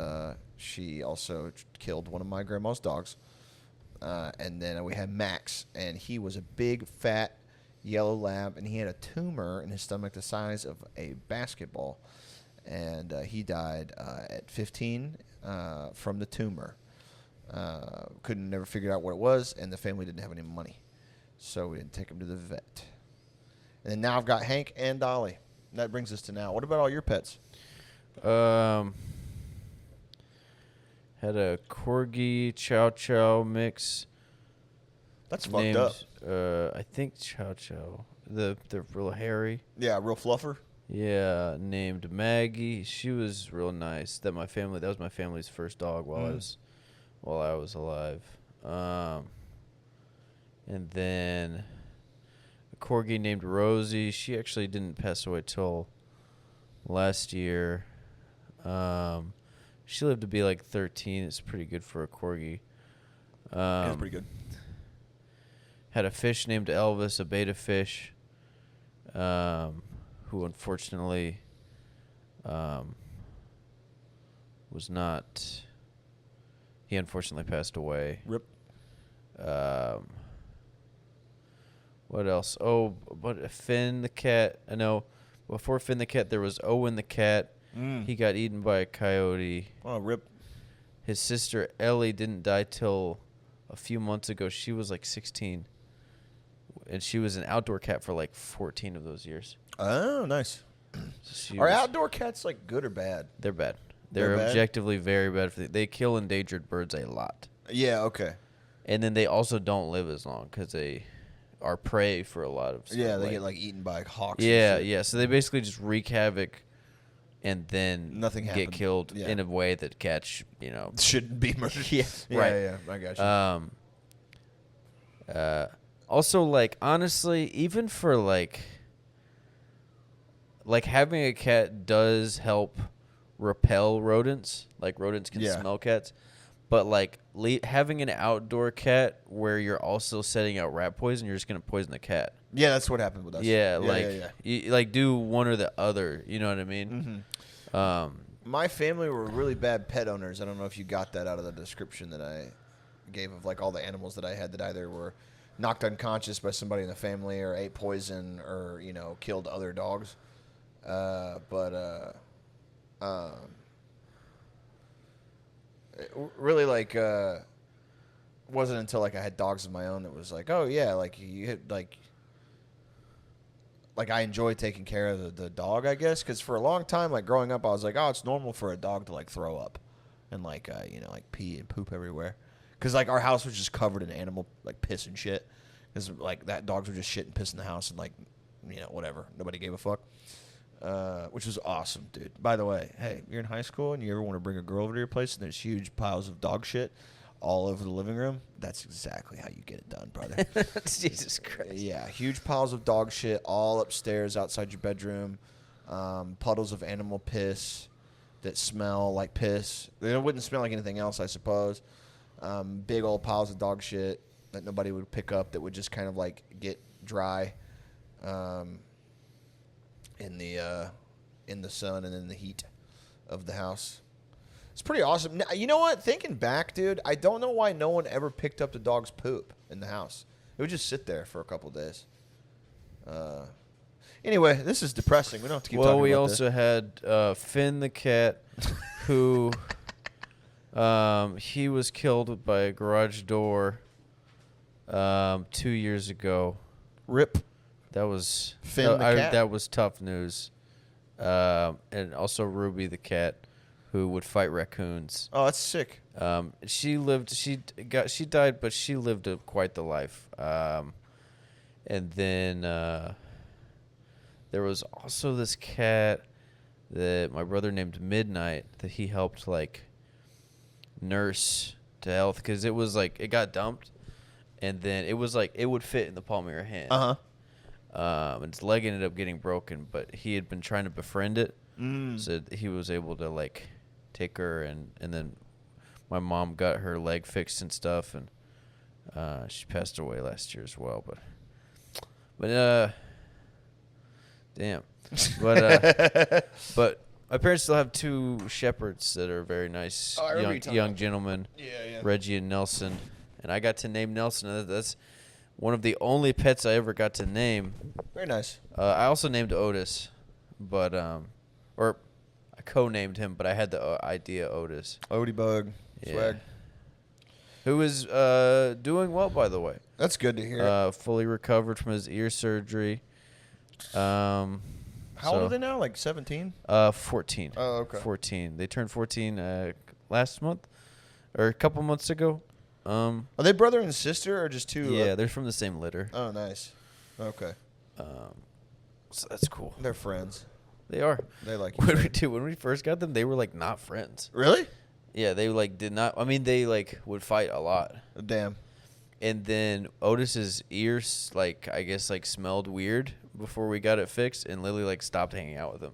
she also killed one of my grandma's dogs. And then we had Max. And he was a big, fat, yellow lab, and he had a tumor in his stomach the size of a basketball, and he died at 15 from the tumor. Couldn't never figure out what it was, and the family didn't have any money, so we didn't take him to the vet. And then now I've got Hank and Dolly. And that brings us to now. What about all your pets? Had a corgi chow chow mix. That's fucked up. I think Chow Chow. They're real hairy. Yeah, real fluffer. Yeah, named Maggie. She was real nice. That was my family's first dog while I was alive. And then a corgi named Rosie. She actually didn't pass away till last year. She lived to be like 13. It's pretty good for a corgi. That's pretty good. Had a fish named Elvis, a beta fish, who unfortunately was not. He unfortunately passed away. Rip. What else? Oh, but Finn the cat. I know. Before Finn the cat, there was Owen the cat. He got eaten by a coyote. Oh, rip. His sister Ellie didn't die till a few months ago. She was like 16. And she was an outdoor cat for like 14 of those years. Oh, nice. So Are outdoor cats like good or bad? They're bad. They're bad? objectively very bad. They kill endangered birds a lot. Yeah, okay. And then they also don't live as long because they are prey for a lot of stuff. Yeah, they get like eaten by hawks. Yeah, and shit. yeah. So they basically just wreak havoc and then Nothing get happened. killed Yeah. in a way that cats, Shouldn't be murdered. Yeah, right. Yeah, I got you. Also, like, honestly, even for like having a cat does help repel rodents. Like rodents can smell cats, but like having an outdoor cat where you're also setting out rat poison, you're just gonna poison the cat. Yeah, that's what happened with us. Yeah, you like do one or the other. You know what I mean? Mm-hmm. My family were really bad pet owners. I don't know if you got that out of the description that I gave of like all the animals that I had that either were knocked unconscious by somebody in the family or ate poison or killed other dogs. Really like wasn't until like I had dogs of my own that was like, oh yeah, like you hit like I enjoy taking care of the dog, I guess, because for a long time, like growing up, I was like, oh, it's normal for a dog to like throw up and like like pee and poop everywhere, because like our house was just covered in animal like piss and shit, because like that dogs were just shit and piss in the house and like whatever, nobody gave a fuck, which was awesome, dude. By the way, hey, you're in high school and you ever want to bring a girl over to your place and there's huge piles of dog shit all over the living room, that's exactly how you get it done, brother. Jesus Christ. Yeah, huge piles of dog shit all upstairs outside your bedroom, puddles of animal piss that smell like piss. They wouldn't smell like anything else, I suppose. Big old piles of dog shit that nobody would pick up that would just kind of like get dry in the sun and in the heat of the house. It's pretty awesome. Now, you know what? Thinking back, dude, I don't know why no one ever picked up the dog's poop in the house. It would just sit there for a couple of days. Anyway, this is depressing. We don't have to keep talking about this. Well, we also had Finn the cat, who he was killed by a garage door 2 years ago. Rip. That was Finn the cat? That was tough news. And also Ruby the cat, who would fight raccoons. Oh, that's sick. She lived. She died, but she lived quite the life. And then there was also this cat that my brother named Midnight that he helped like nurse to health, because it was like it got dumped, and then it was like it would fit in the palm of your hand. And its leg ended up getting broken, but he had been trying to befriend it, so he was able to like take her, and then my mom got her leg fixed and stuff, and she passed away last year as well. But damn. But my parents still have two shepherds that are very nice young gentlemen, Reggie and Nelson, and I got to name Nelson. And that's one of the only pets I ever got to name. Very nice. I also named Otis, but or I co-named him, but I had the idea Otis. Odie Bug. Swag. Who is doing well, by the way. That's good to hear. Fully recovered from his ear surgery. How old are they now? Like 17? 14. Oh, okay. 14. They turned 14 last month, or a couple months ago. Are they brother and sister, or just two? Yeah, they're from the same litter. Oh, nice. Okay. So that's cool. They're friends. They are. They like When we first got them, they were like not friends. Really? Yeah, they like did not. I mean, they like would fight a lot. Damn. And then Otis's ears, like I guess, like smelled weird before we got it fixed, and Lily like stopped hanging out with him.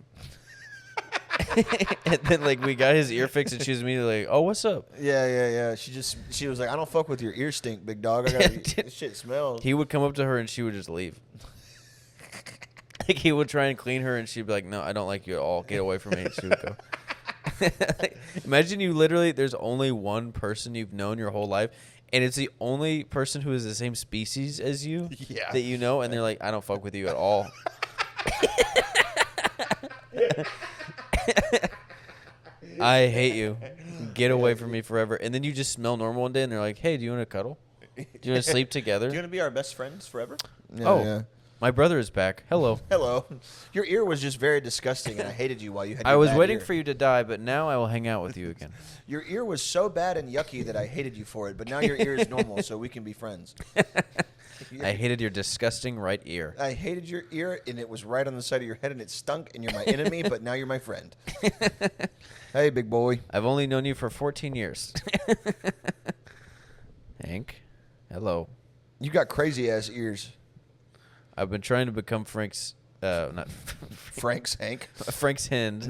And then like we got his ear fixed, and she was immediately like, "Oh, what's up?" Yeah. She was like, "I don't fuck with your ear stink, big dog. I got this shit smells." He would come up to her, and she would just leave. Like he would try and clean her, and she'd be like, "No, I don't like you at all. Get away from me." And she would go. Imagine you literally, there's only one person you've known your whole life, and it's the only person who is the same species as you that you know, and they're like, I don't fuck with you at all. I hate you. Get away from me forever. And then you just smell normal one day, and they're like, hey, do you want to cuddle? Do you want to sleep together? Do you want to be our best friends forever? Yeah. My brother is back. Hello. Hello. Your ear was just very disgusting, and I hated you while you had your I was bad waiting ear. for you to die, but now I will hang out with you again. Your ear was so bad and yucky that I hated you for it, but now your ear is normal, so we can be friends. I hated your disgusting right ear. I hated your ear, and it was right on the side of your head, and it stunk, and you're my enemy, but now you're my friend. Hey, big boy. I've only known you for 14 years. Hank, hello. You got crazy-ass ears. I've been trying to become Frank's, not Frank's Hank. Frank's Hind.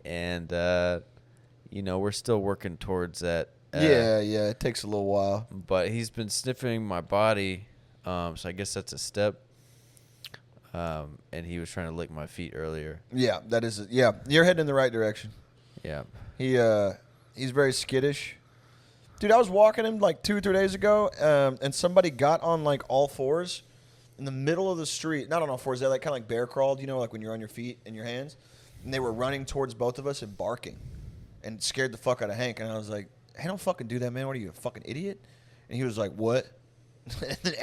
And, we're still working towards that. Yeah, it takes a little while. But he's been sniffing my body, so I guess that's a step. And he was trying to lick my feet earlier. Yeah, that is. Yeah, you're heading in the right direction. Yeah. He's very skittish. Dude, I was walking him like 2 or 3 days ago, and somebody got on like all fours in the middle of the street. Not on all fours. They like kind of like bear crawled, like when you're on your feet and your hands. And they were running towards both of us and barking, and it scared the fuck out of Hank. And I was like, hey, don't fucking do that, man. What are you, a fucking idiot? And he was like, what? And then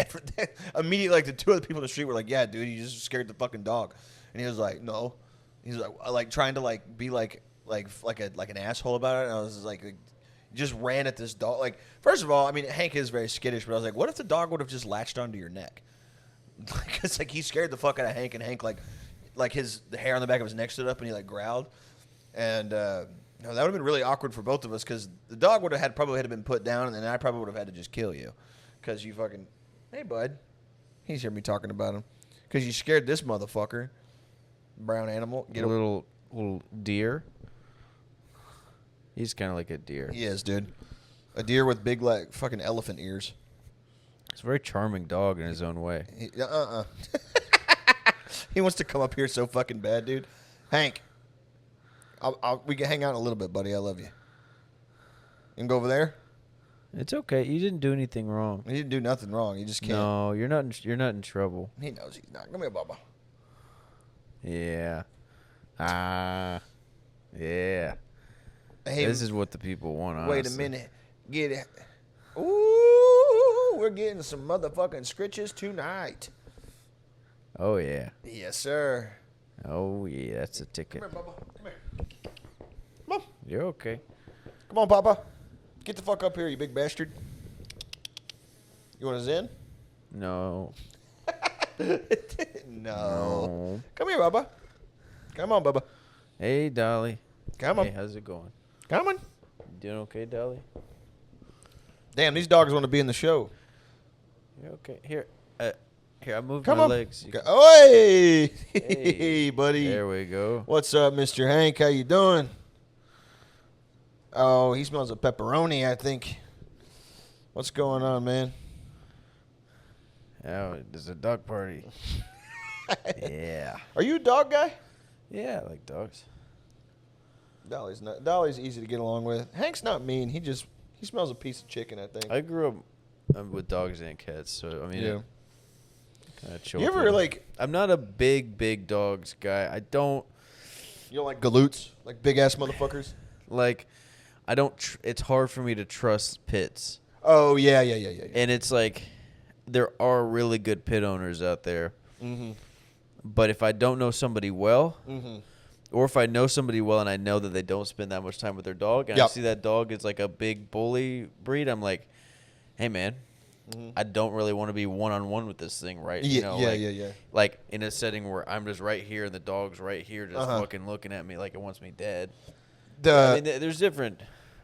immediately, like, the two other people in the street were like, yeah, dude, you just scared the fucking dog. And he was like, no. He's like trying to like be like an asshole about it. And I was just like just ran at this dog. Like, first of all, I mean, Hank is very skittish, but I was like, what if the dog would have just latched onto your neck? Because like he scared the fuck out of Hank, and Hank like the hair on the back of his neck stood up, and he like growled. And that would have been really awkward for both of us, because the dog would have probably had been put down, and then I probably would have had to just kill you. Because you fucking, hey, bud. He's hearing me talking about him. Because you scared this motherfucker. Brown animal. Get a little deer. He's kind of like a deer. He is, dude. A deer with big, like, fucking elephant ears. It's a very charming dog in his own way. He wants to come up here so fucking bad, dude. Hank. We can hang out a little bit, buddy. I love you. You can go over there? It's okay. You didn't do anything wrong. He didn't do nothing wrong. He just can't. No, you're not in trouble. He knows he's not. Come here, Bubba. Yeah. Yeah. Hey, this is what the people want, honestly. wait a minute. Get it. Ooh, we're getting some motherfucking scritches tonight. Oh, yeah. Yes, sir. Oh, yeah. That's a ticket. Come here, Bubba. Come here. Come on. You're okay. Come on, Papa. Get the fuck up here, you big bastard. You want a Zen? No. No. Come here, Bubba. Come on, Bubba. Hey, Dolly. Come on. Hey, how's it going? Come on. You doing okay, Dolly? Damn, these dogs want to be in the show. You're okay. Here, I moved Come my on. legs. Oh, hey. Hey. Hey, buddy. There we go. What's up, Mr. Hank? How you doing? Oh, he smells of pepperoni, I think. What's going on, man? Oh, there's a dog party. Yeah. Are you a dog guy? Yeah, I like dogs. Dolly's not. Dolly's easy to get along with. Hank's not mean. He smells a piece of chicken, I think. I grew up with dogs and cats, so I mean, Yeah. kind of chill. You ever like? I'm not a big dogs guy. I don't You don't like galoots, like big ass motherfuckers. like. I don't. It's hard for me to trust pits. Oh yeah. And it's like, there are really good pit owners out there. Mm-hmm. But if I don't know somebody well, Mm-hmm. or if I know somebody well and I know that they don't spend that much time with their dog, and I see that dog is like a big bully breed, I'm like, hey, man, I don't really want to be one-on-one with this thing, right? Yeah. Like in a setting where I'm just right here and the dog's right here just fucking looking at me like it wants me dead. I mean, there's different,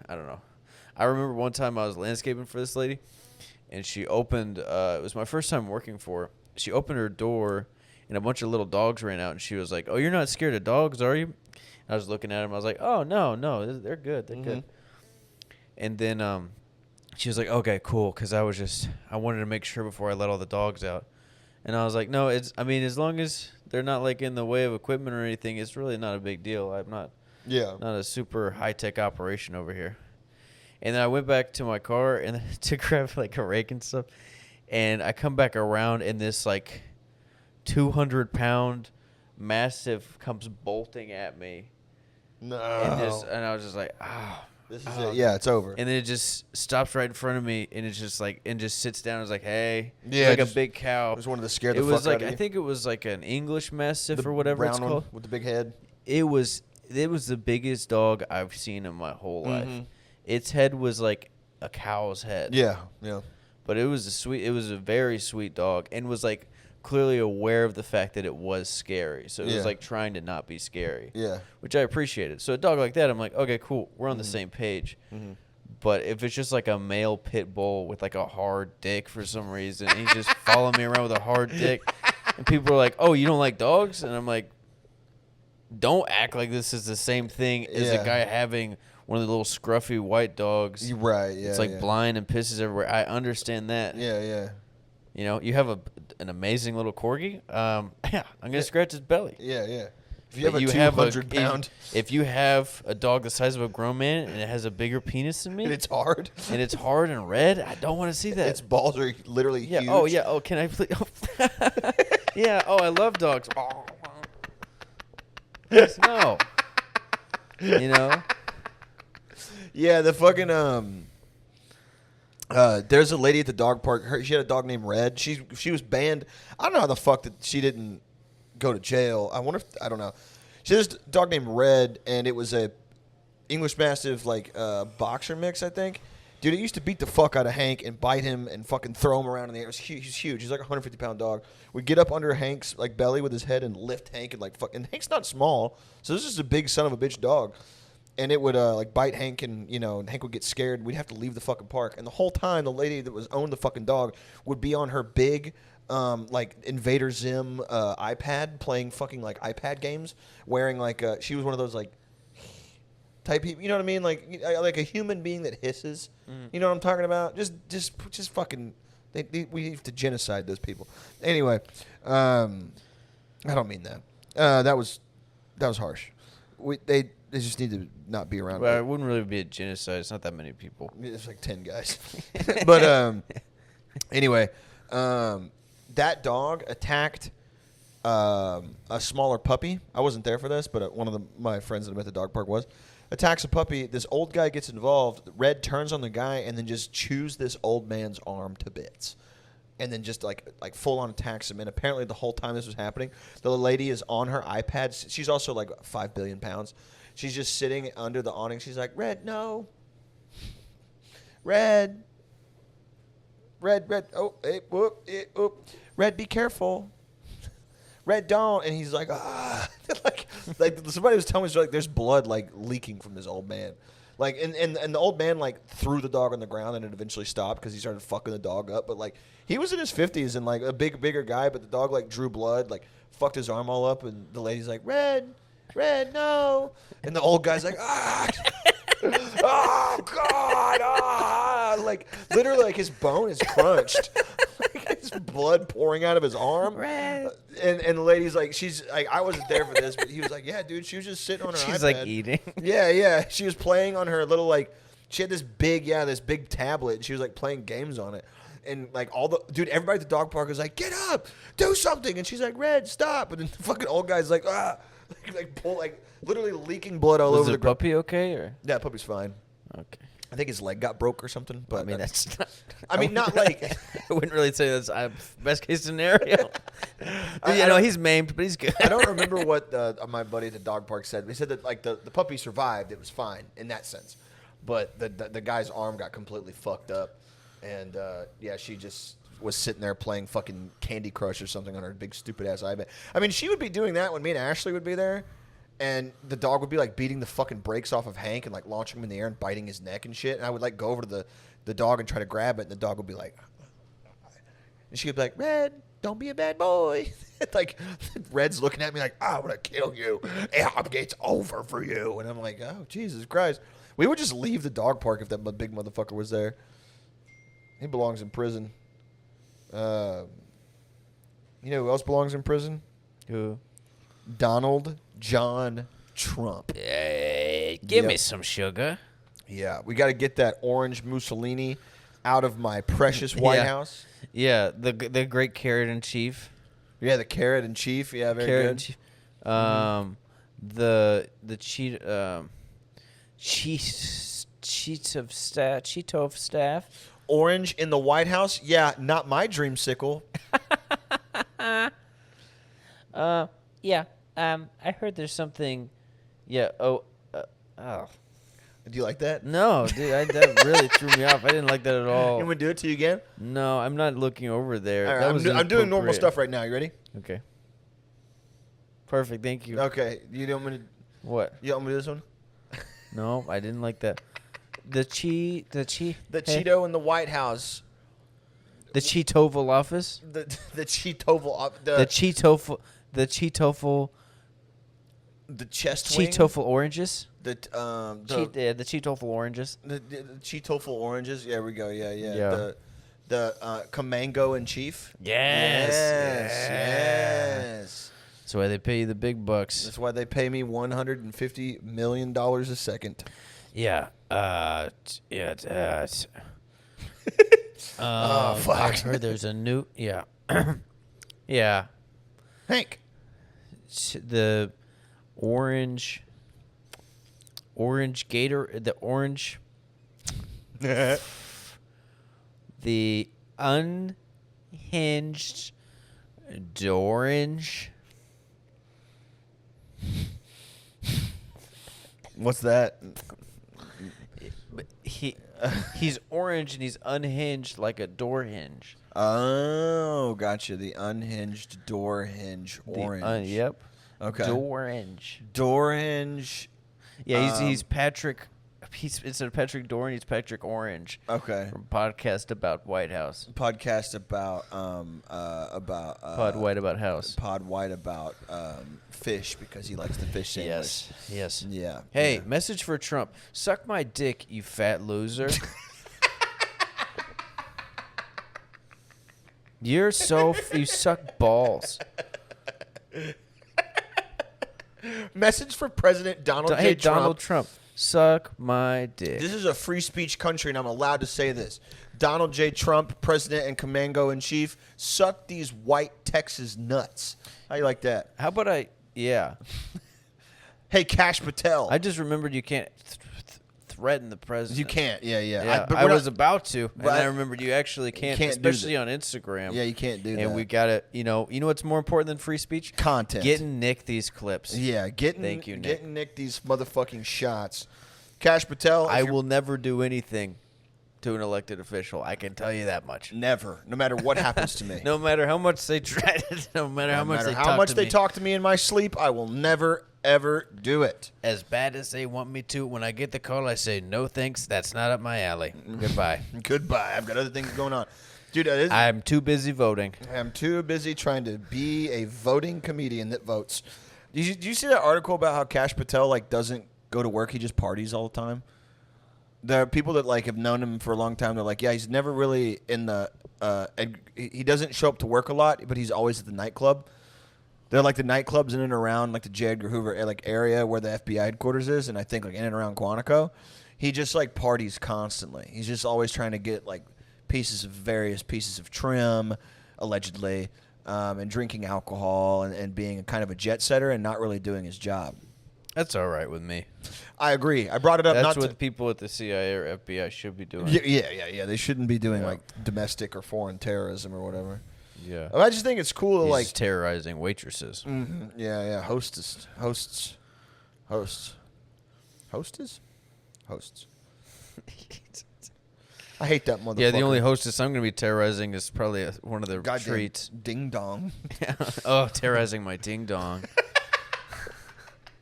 I don't know. I remember one time I was landscaping for this lady, and she opened, it was my first time working for her. She opened her door, and a bunch of little dogs ran out, and she was like, oh, you're not scared of dogs, are you? And I was looking at them. I was like, oh, no, they're good. They're good. And then she was like, okay, cool, because I wanted to make sure before I let all the dogs out. And I was like, no, as long as they're not, like, in the way of equipment or anything, it's really not a big deal. I'm not a super high-tech operation over here. And then I went back to my car and to grab, like, a rake and stuff. And I come back around, and this, like, 200-pound mastiff comes bolting at me. No. And I was just like, This is it. Yeah, it's over. And then it just stops right in front of me, and it's just like, and just sits down. It's like, hey, Yeah, like just- a big cow. I just wanted to scare the It fuck was like, out of I you. think it was like an English mastiff The or whatever it's brown called. one with the big head. It was the biggest dog I've seen in my whole life. Its head was like a cow's head. Yeah. But it was a very sweet dog, and was like clearly aware of the fact that it was scary. So it was like trying to not be scary. Yeah. Which I appreciated. So a dog like that, I'm like, okay, cool, we're on the same page. But if it's just like a male pit bull with like a hard dick for some reason, and he's just following me around with a hard dick, and people are like, oh, you don't like dogs? And I'm like, don't act like this is the same thing as a guy having one of the little scruffy white dogs. You're right. Yeah. It's like blind and pisses everywhere. I understand that. Yeah. You know, you have an amazing little corgi. Yeah, I'm gonna scratch his belly. Yeah. If you But have a 200-pound if you have a dog the size of a grown man and it has a bigger penis than me, and it's hard, and it's hard and red, I don't want to see that. its balls are literally yeah. huge. Oh yeah. Oh, can I please? Yeah. Oh, I love dogs. Yes, no. You know. Yeah, the fucking there's a lady at the dog park. She had a dog named Red. She was banned. I don't know how the fuck that she didn't go to jail. I wonder if I don't know. She has a dog named Red, and it was a English Mastiff boxer mix, I think. Dude, it used to beat the fuck out of Hank and bite him and fucking throw him around in the air. It was huge. He's huge. He's like a 150-pound dog. We'd get up under Hank's belly with his head and lift Hank and and Hank's not small, so this is a big son of a bitch dog. And it would bite Hank, and and Hank would get scared. We'd have to leave the fucking park. And the whole time, the lady that owned the fucking dog would be on her big Invader Zim iPad playing fucking iPad games, wearing she was one of those type people. You know what I mean? Like a human being that hisses. You know what I'm talking about? Just fucking. We have to genocide those people. Anyway, I don't mean that. That was harsh. They just need to not be around. Well, it wouldn't really be a genocide. It's not that many people. It's like 10 guys. But anyway, that dog attacked a smaller puppy. I wasn't there for this, but one of my friends that I'm at the dog park was. Attacks a puppy. This old guy gets involved. Red turns on the guy and then just chews this old man's arm to bits. And then just full on attacks him. And apparently the whole time this was happening, the lady is on her iPad. She's also 5 billion pounds. She's just sitting under the awning. She's like, Red, no. Red. Oh, hey, whoop, whoop. Red, be careful. Red, don't. And he's like, ah. Somebody was telling me, there's blood leaking from this old man. And the old man threw the dog on the ground, and it eventually stopped because he started fucking the dog up. But he was in his 50s and a bigger guy, but the dog drew blood, fucked his arm all up, and the lady's like, Red, no. And the old guy's like, ah. Oh God! Ah! Literally, his bone is crunched. His blood pouring out of his arm. Red. And the lady's she's I wasn't there for this, but he was yeah, dude. She was just sitting on her She's iPad. eating. Yeah. She was playing on her little she had this big tablet, and she was playing games on it. And everybody at the dog park was get up, do something. And she's like, Red, stop. And then the fucking old guy's ah, literally leaking blood all Was over the the ground. puppy okay or? Yeah, puppy's fine. Okay. I think his leg got broke or something. But I mean, that's not. I mean, not I wouldn't really say that's best case scenario. He's maimed, but he's good. I don't remember what my buddy at the dog park said. He said that the puppy survived. It was fine in that sense, but the guy's arm got completely fucked up, and she just was sitting there playing fucking Candy Crush or something on her big stupid ass iPad. I mean, she would be doing that when me and Ashley would be there. And the dog would be beating the fucking brakes off of Hank and launching him in the air and biting his neck and shit. And I would go over to the dog and try to grab it, and the dog would be and she would be Red, don't be a bad boy. Red's looking at me I'm gonna kill you. It's over for you. And I'm oh Jesus Christ. We would just leave the dog park if that big motherfucker was there. He belongs in prison. You know who else belongs in prison? Who? Donald John Trump. Give me some sugar. Yeah, we got to get that orange Mussolini out of my precious White House. Yeah, the great carrot in chief. Yeah, the carrot in chief. Yeah, very Carrot good. in chief. The cheat of staff. Orange in the White House. Yeah, not my dreamsicle. Yeah. I heard there's something. Yeah. Oh. Oh. Do you like that? No, dude. That really threw me off. I didn't like that at all. You want me to do it to you again? No, I'm not looking over there. All right, That was I'm doing normal inappropriate. stuff right now. You ready? Okay. Perfect. Thank you. Okay. You want me to? What? You want me to do this one? No, I didn't like that. The Cheeto in the White House. The Cheetoval office. The Cheetoval. The Cheetoval. The Cheetoval. The chest wing. Cheetoval oranges. The Cheetoval oranges. The Cheetoval oranges. Yeah, we go. Yeah. Yeah. The Camango in chief. Yes. Yes. That's why they pay you the big bucks. That's why they pay me $150 million a second. Yeah. Oh, fuck. I heard there's a new. Yeah. Yeah. Hank. The orange gator. The orange The unhinged orange. What's that? But he's orange and he's unhinged like a door hinge. Oh, gotcha. The unhinged door hinge orange. Yep. Okay. Orange. Door hinge. Yeah, he's Patrick. Instead of Patrick Doran, he's Patrick Orange. Okay. From podcast about White House. Podcast about Pod White about House. Pod White about fish because he likes the fish sandwich. Yes. Yeah. Hey, yeah. message for Trump. Suck my dick, you fat loser. You suck balls. Message for President Donald J. Hey, Trump. Donald Trump. Suck my dick. This is a free speech country, and I'm allowed to say this. Donald J. Trump, President and Commander-in-Chief, suck these white Texas nuts. How you like that? How about yeah. Hey, Cash Patel. I just remembered you can't threaten the president. You can't. Yeah. Yeah, But I we're was not- about to, and but I remembered you actually can't can't do especially on Instagram. Yeah, you can't do that. And we got to, you know what's more important than free speech? Content. Getting Nick these clips. Yeah, Thank you, Nick. getting Nick these motherfucking shots. Cash Patel. I will never do anything to an elected official. I can tell you that much. never, no matter what happens to me. No matter how much they try to, no matter how much they talk to me in my sleep, I will never ever do it. As bad as they want me to, when I get the call, I say, no thanks, that's not up my alley. Goodbye. Goodbye. I've got other things going on. Dude, I'm too busy voting. I'm too busy trying to be a voting comedian that votes. Did you see that article about how Cash Patel doesn't go to work? He just parties all the time. There are people that have known him for a long time. They're like, yeah, he's never really in the. He doesn't show up to work a lot, but he's always at the nightclub. They're the nightclubs in and around the J. Edgar Hoover area where the FBI headquarters is, and I think in and around Quantico. He just parties constantly. He's just always trying to get various pieces of trim, allegedly, and drinking alcohol and being kind of a jet setter and not really doing his job. That's all right with me. I agree. I brought it up. That's what people at the CIA or FBI should be doing. Yeah. They shouldn't be doing domestic or foreign terrorism or whatever. Yeah. I just think it's cool. He's terrorizing waitresses. Mm-hmm. Yeah. Hosts. I hate that motherfucker. Yeah, the only hostess I'm going to be terrorizing is probably one of the Goddamn treats. Ding dong. Oh, terrorizing my ding dong.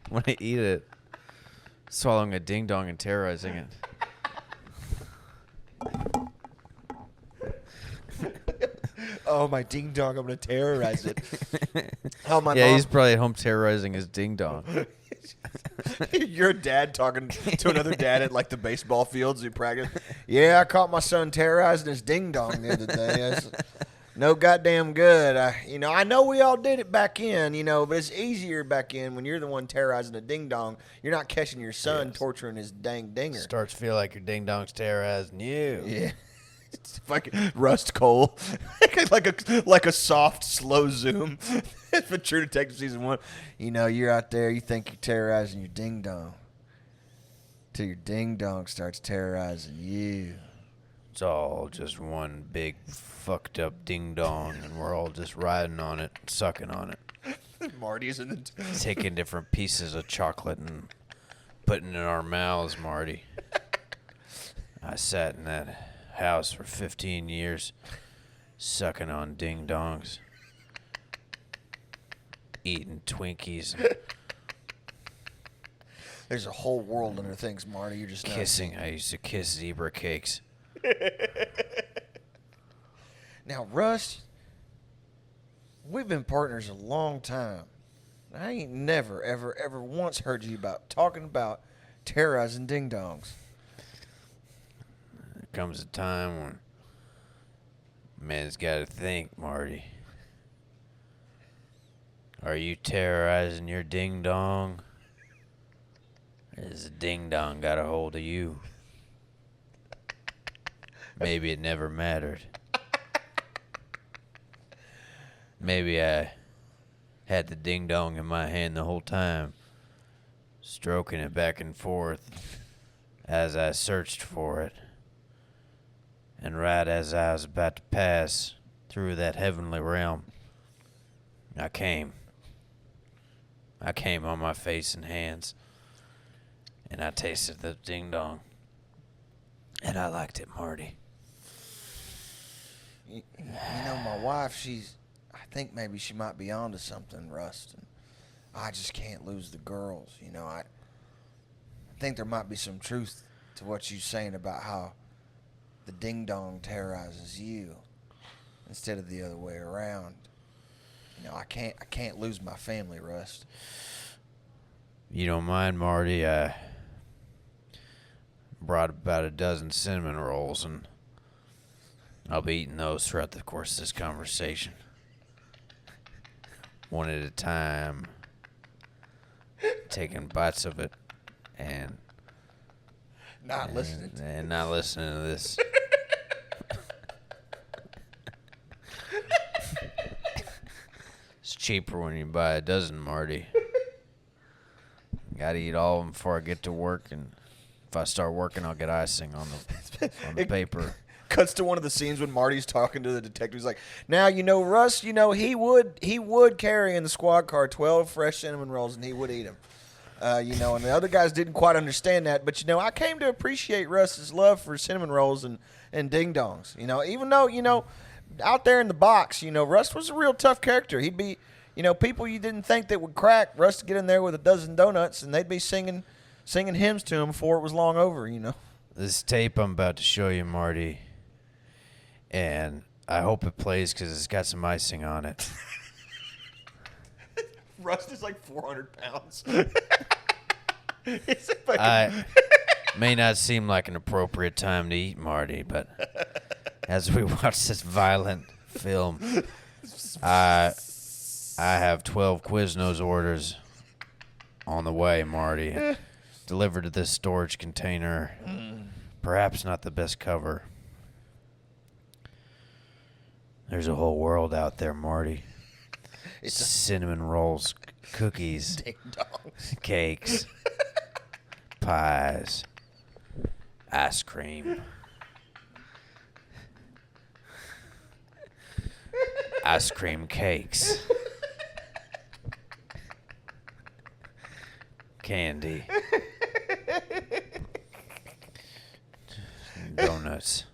When I eat it, swallowing a ding dong and terrorizing it. Oh, my ding dong! I'm gonna terrorize it. Oh, my Yeah, mom. he's probably at home terrorizing his ding dong. Your dad talking to another dad at the baseball fields you practice. Yeah, I caught my son terrorizing his ding dong the other day. That's no goddamn good. I know we all did it back in, but it's easier back in when you're the one terrorizing a ding dong. You're not catching your son torturing his dang dinger. Starts to feel like your ding dong's terrorizing you. Yeah. It's fucking rust coal. like a soft, slow zoom for True Detective Season 1. You're out there, you think you're terrorizing your ding dong. Till your ding dong starts terrorizing you. It's all just one big fucked up ding dong, and we're all just riding on it, sucking on it. Marty's in the Taking different pieces of chocolate and putting it in our mouths, Marty. I sat in that house for 15 years, sucking on ding dongs, eating Twinkies, and There's a whole world under things, Marty. You're just not kissing. I used to kiss zebra cakes. Now, Russ, we've been partners a long time. I ain't never, ever, ever once heard you talking about terrorizing ding dongs. There comes a time when man's got to think, Marty. Are you terrorizing your ding dong? Or has the ding dong got a hold of you? Maybe it never mattered. Maybe I had the ding dong in my hand the whole time, stroking it back and forth as I searched for it. And right as I was about to pass through that heavenly realm, I came. I came on my face and hands, and I tasted the ding dong. And I liked it, Marty. You know, my wife, I think maybe she might be onto something, Rust. And I just can't lose the girls. You know, I think there might be some truth to what you're saying about how the ding dong terrorizes you instead of the other way around. You know, I can't lose my family, Rust. You don't mind, Marty? I brought about a dozen cinnamon rolls, and I'll be eating those throughout the course of this conversation. One at a time, taking bites of it, and Not listening. and not listening to this. It's cheaper when you buy a dozen, Marty. Gotta eat all of them before I get to work, and if I start working, I'll get icing on the paper. Cuts to one of the scenes when Marty's talking to the detective. He's like, "Now, you know, Russ, you know, he would carry in the squad car 12 fresh cinnamon rolls, and he would eat them. You know, and the other guys didn't quite understand that. But, you know, I came to appreciate Russ's love for cinnamon rolls and ding-dongs. You know, even though, you know, out there in the box, you know, Russ was a real tough character. He'd be, you know, people you didn't think that would crack, Russ would get in there with a dozen donuts, and they'd be singing hymns to him before it was long over, you know. This tape I'm about to show you, Marty, and I hope it plays because it's got some icing on it. Rust is like 400 pounds. I may not seem like an appropriate time to eat, Marty, but as we watch this violent film, I have 12 Quiznos orders on the way, Marty, delivered to this storage container. Perhaps not the best cover. There's a whole world out there, Marty. It's a cinnamon rolls, cookies, ding-dong. cakes, pies, ice cream, ice cream cakes, candy, donuts.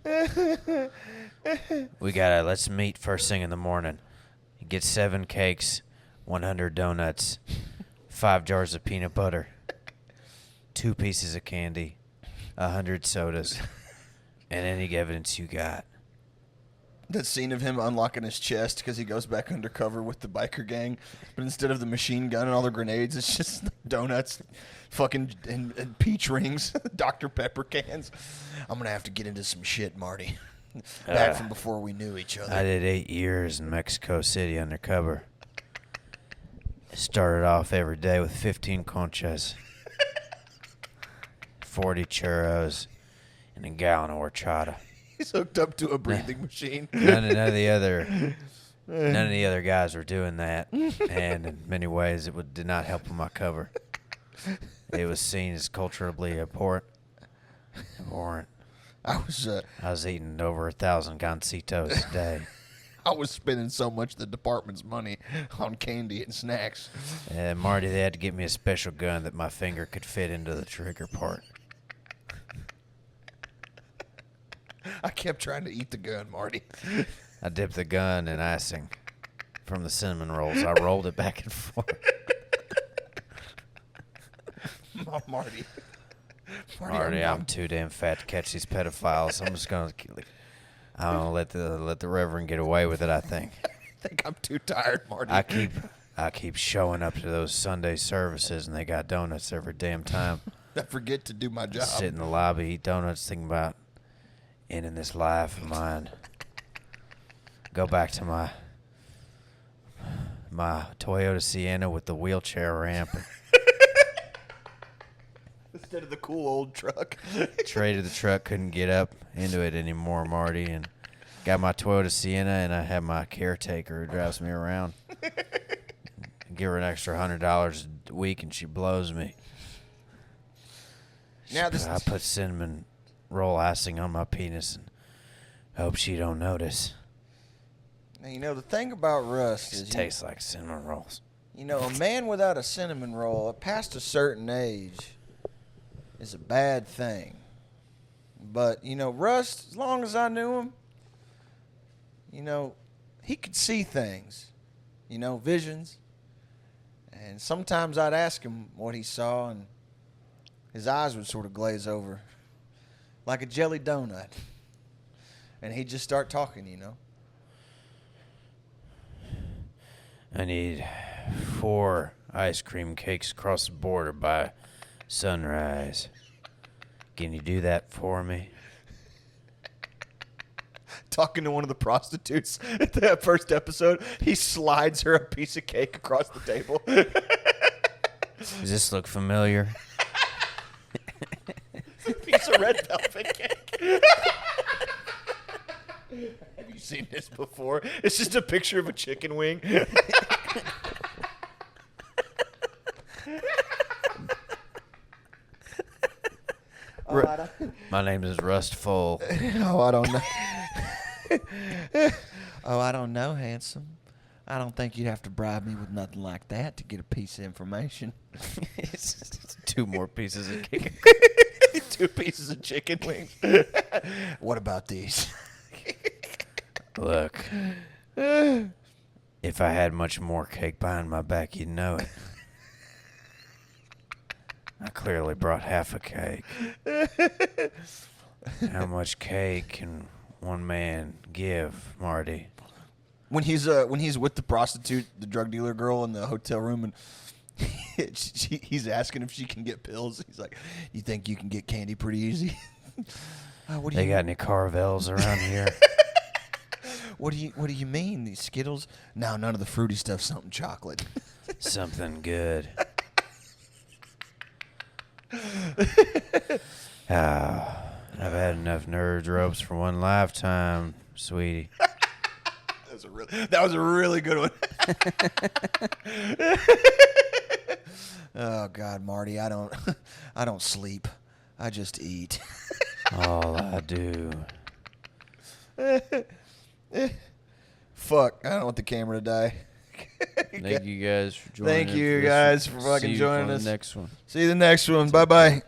Let's meet first thing in the morning. Get 7 cakes, 100 donuts, 5 jars of peanut butter, 2 pieces of candy, 100 sodas, and any evidence you got. That scene of him unlocking his chest because he goes back undercover with the biker gang, but instead of the machine gun and all the grenades, it's just donuts, fucking and peach rings, Dr. Pepper cans. I'm gonna have to get into some shit, Marty. Back from before we knew each other. I did 8 years in Mexico City undercover. Started off every day with 15 conchas, 40 churros, and a gallon of horchata. He's hooked up to a breathing machine. None of the other guys were doing that, and in many ways did not help with my cover. It was seen as culturally abhorrent. I was eating over 1,000 gancitos a day. I was spending so much of the department's money on candy and snacks. And Marty, they had to get me a special gun that my finger could fit into the trigger part. I kept trying to eat the gun, Marty. I dipped the gun in icing from the cinnamon rolls. I rolled it back and forth. Marty. Marty, I'm too damn fat to catch these pedophiles. I'm just gonna let the Reverend get away with it. I think. I think I'm too tired, Marty. I keep showing up to those Sunday services, and they got donuts every damn time. I forget to do my job. Sit in the lobby, eat donuts, thinking about ending this life of mine. Go back to my Toyota Sienna with the wheelchair ramp. Instead of the cool old truck. Traded the truck, couldn't get up into it anymore, Marty, and got my Toyota Sienna, and I have my caretaker who drives me around. Give her an extra $100 a week, and she blows me. Now, I I put cinnamon roll icing on my penis and Hope she don't notice. Now, you know, the thing about rust is, It tastes like cinnamon rolls. you know, a man without a cinnamon roll past a certain age is a bad thing. But, you know, Rust, as long as I knew him, you know, he could see things, you know, visions. And sometimes I'd ask him what he saw, and his eyes would sort of glaze over like a jelly donut. And he'd just start talking, you know. I need 4 ice cream cakes across the border by sunrise. Can you do that for me? Talking to one of the prostitutes at that first episode, he slides her a piece of cake across the table. Does this look familiar? Piece of red velvet cake. Have you seen this before? It's just a picture of a chicken wing. My name is Rustful. Oh, I don't know. Oh, I don't know, handsome. I don't think you'd have to bribe me with nothing like that to get a piece of information. 2 more pieces of cake. 2 pieces of chicken wings. What about these? Look, if I had much more cake behind my back, you'd know it. I clearly brought half a cake. How much cake can one man give, Marty? When he's with the prostitute, the drug dealer girl in the hotel room, and he's asking if she can get pills. He's like, "You think you can get candy pretty easy?" What do They you got any Carvels around here? What do you mean? These Skittles? No, none of the fruity stuff. Something chocolate. Something good. I've had enough nerd ropes for one lifetime, sweetie. That was a really good one. Oh God, Marty, I don't sleep. I just eat. All I do. Fuck, I don't want the camera to die. Thank you guys for joining. Thank you guys for fucking joining us. See you on the next one. See you the next one. Bye bye.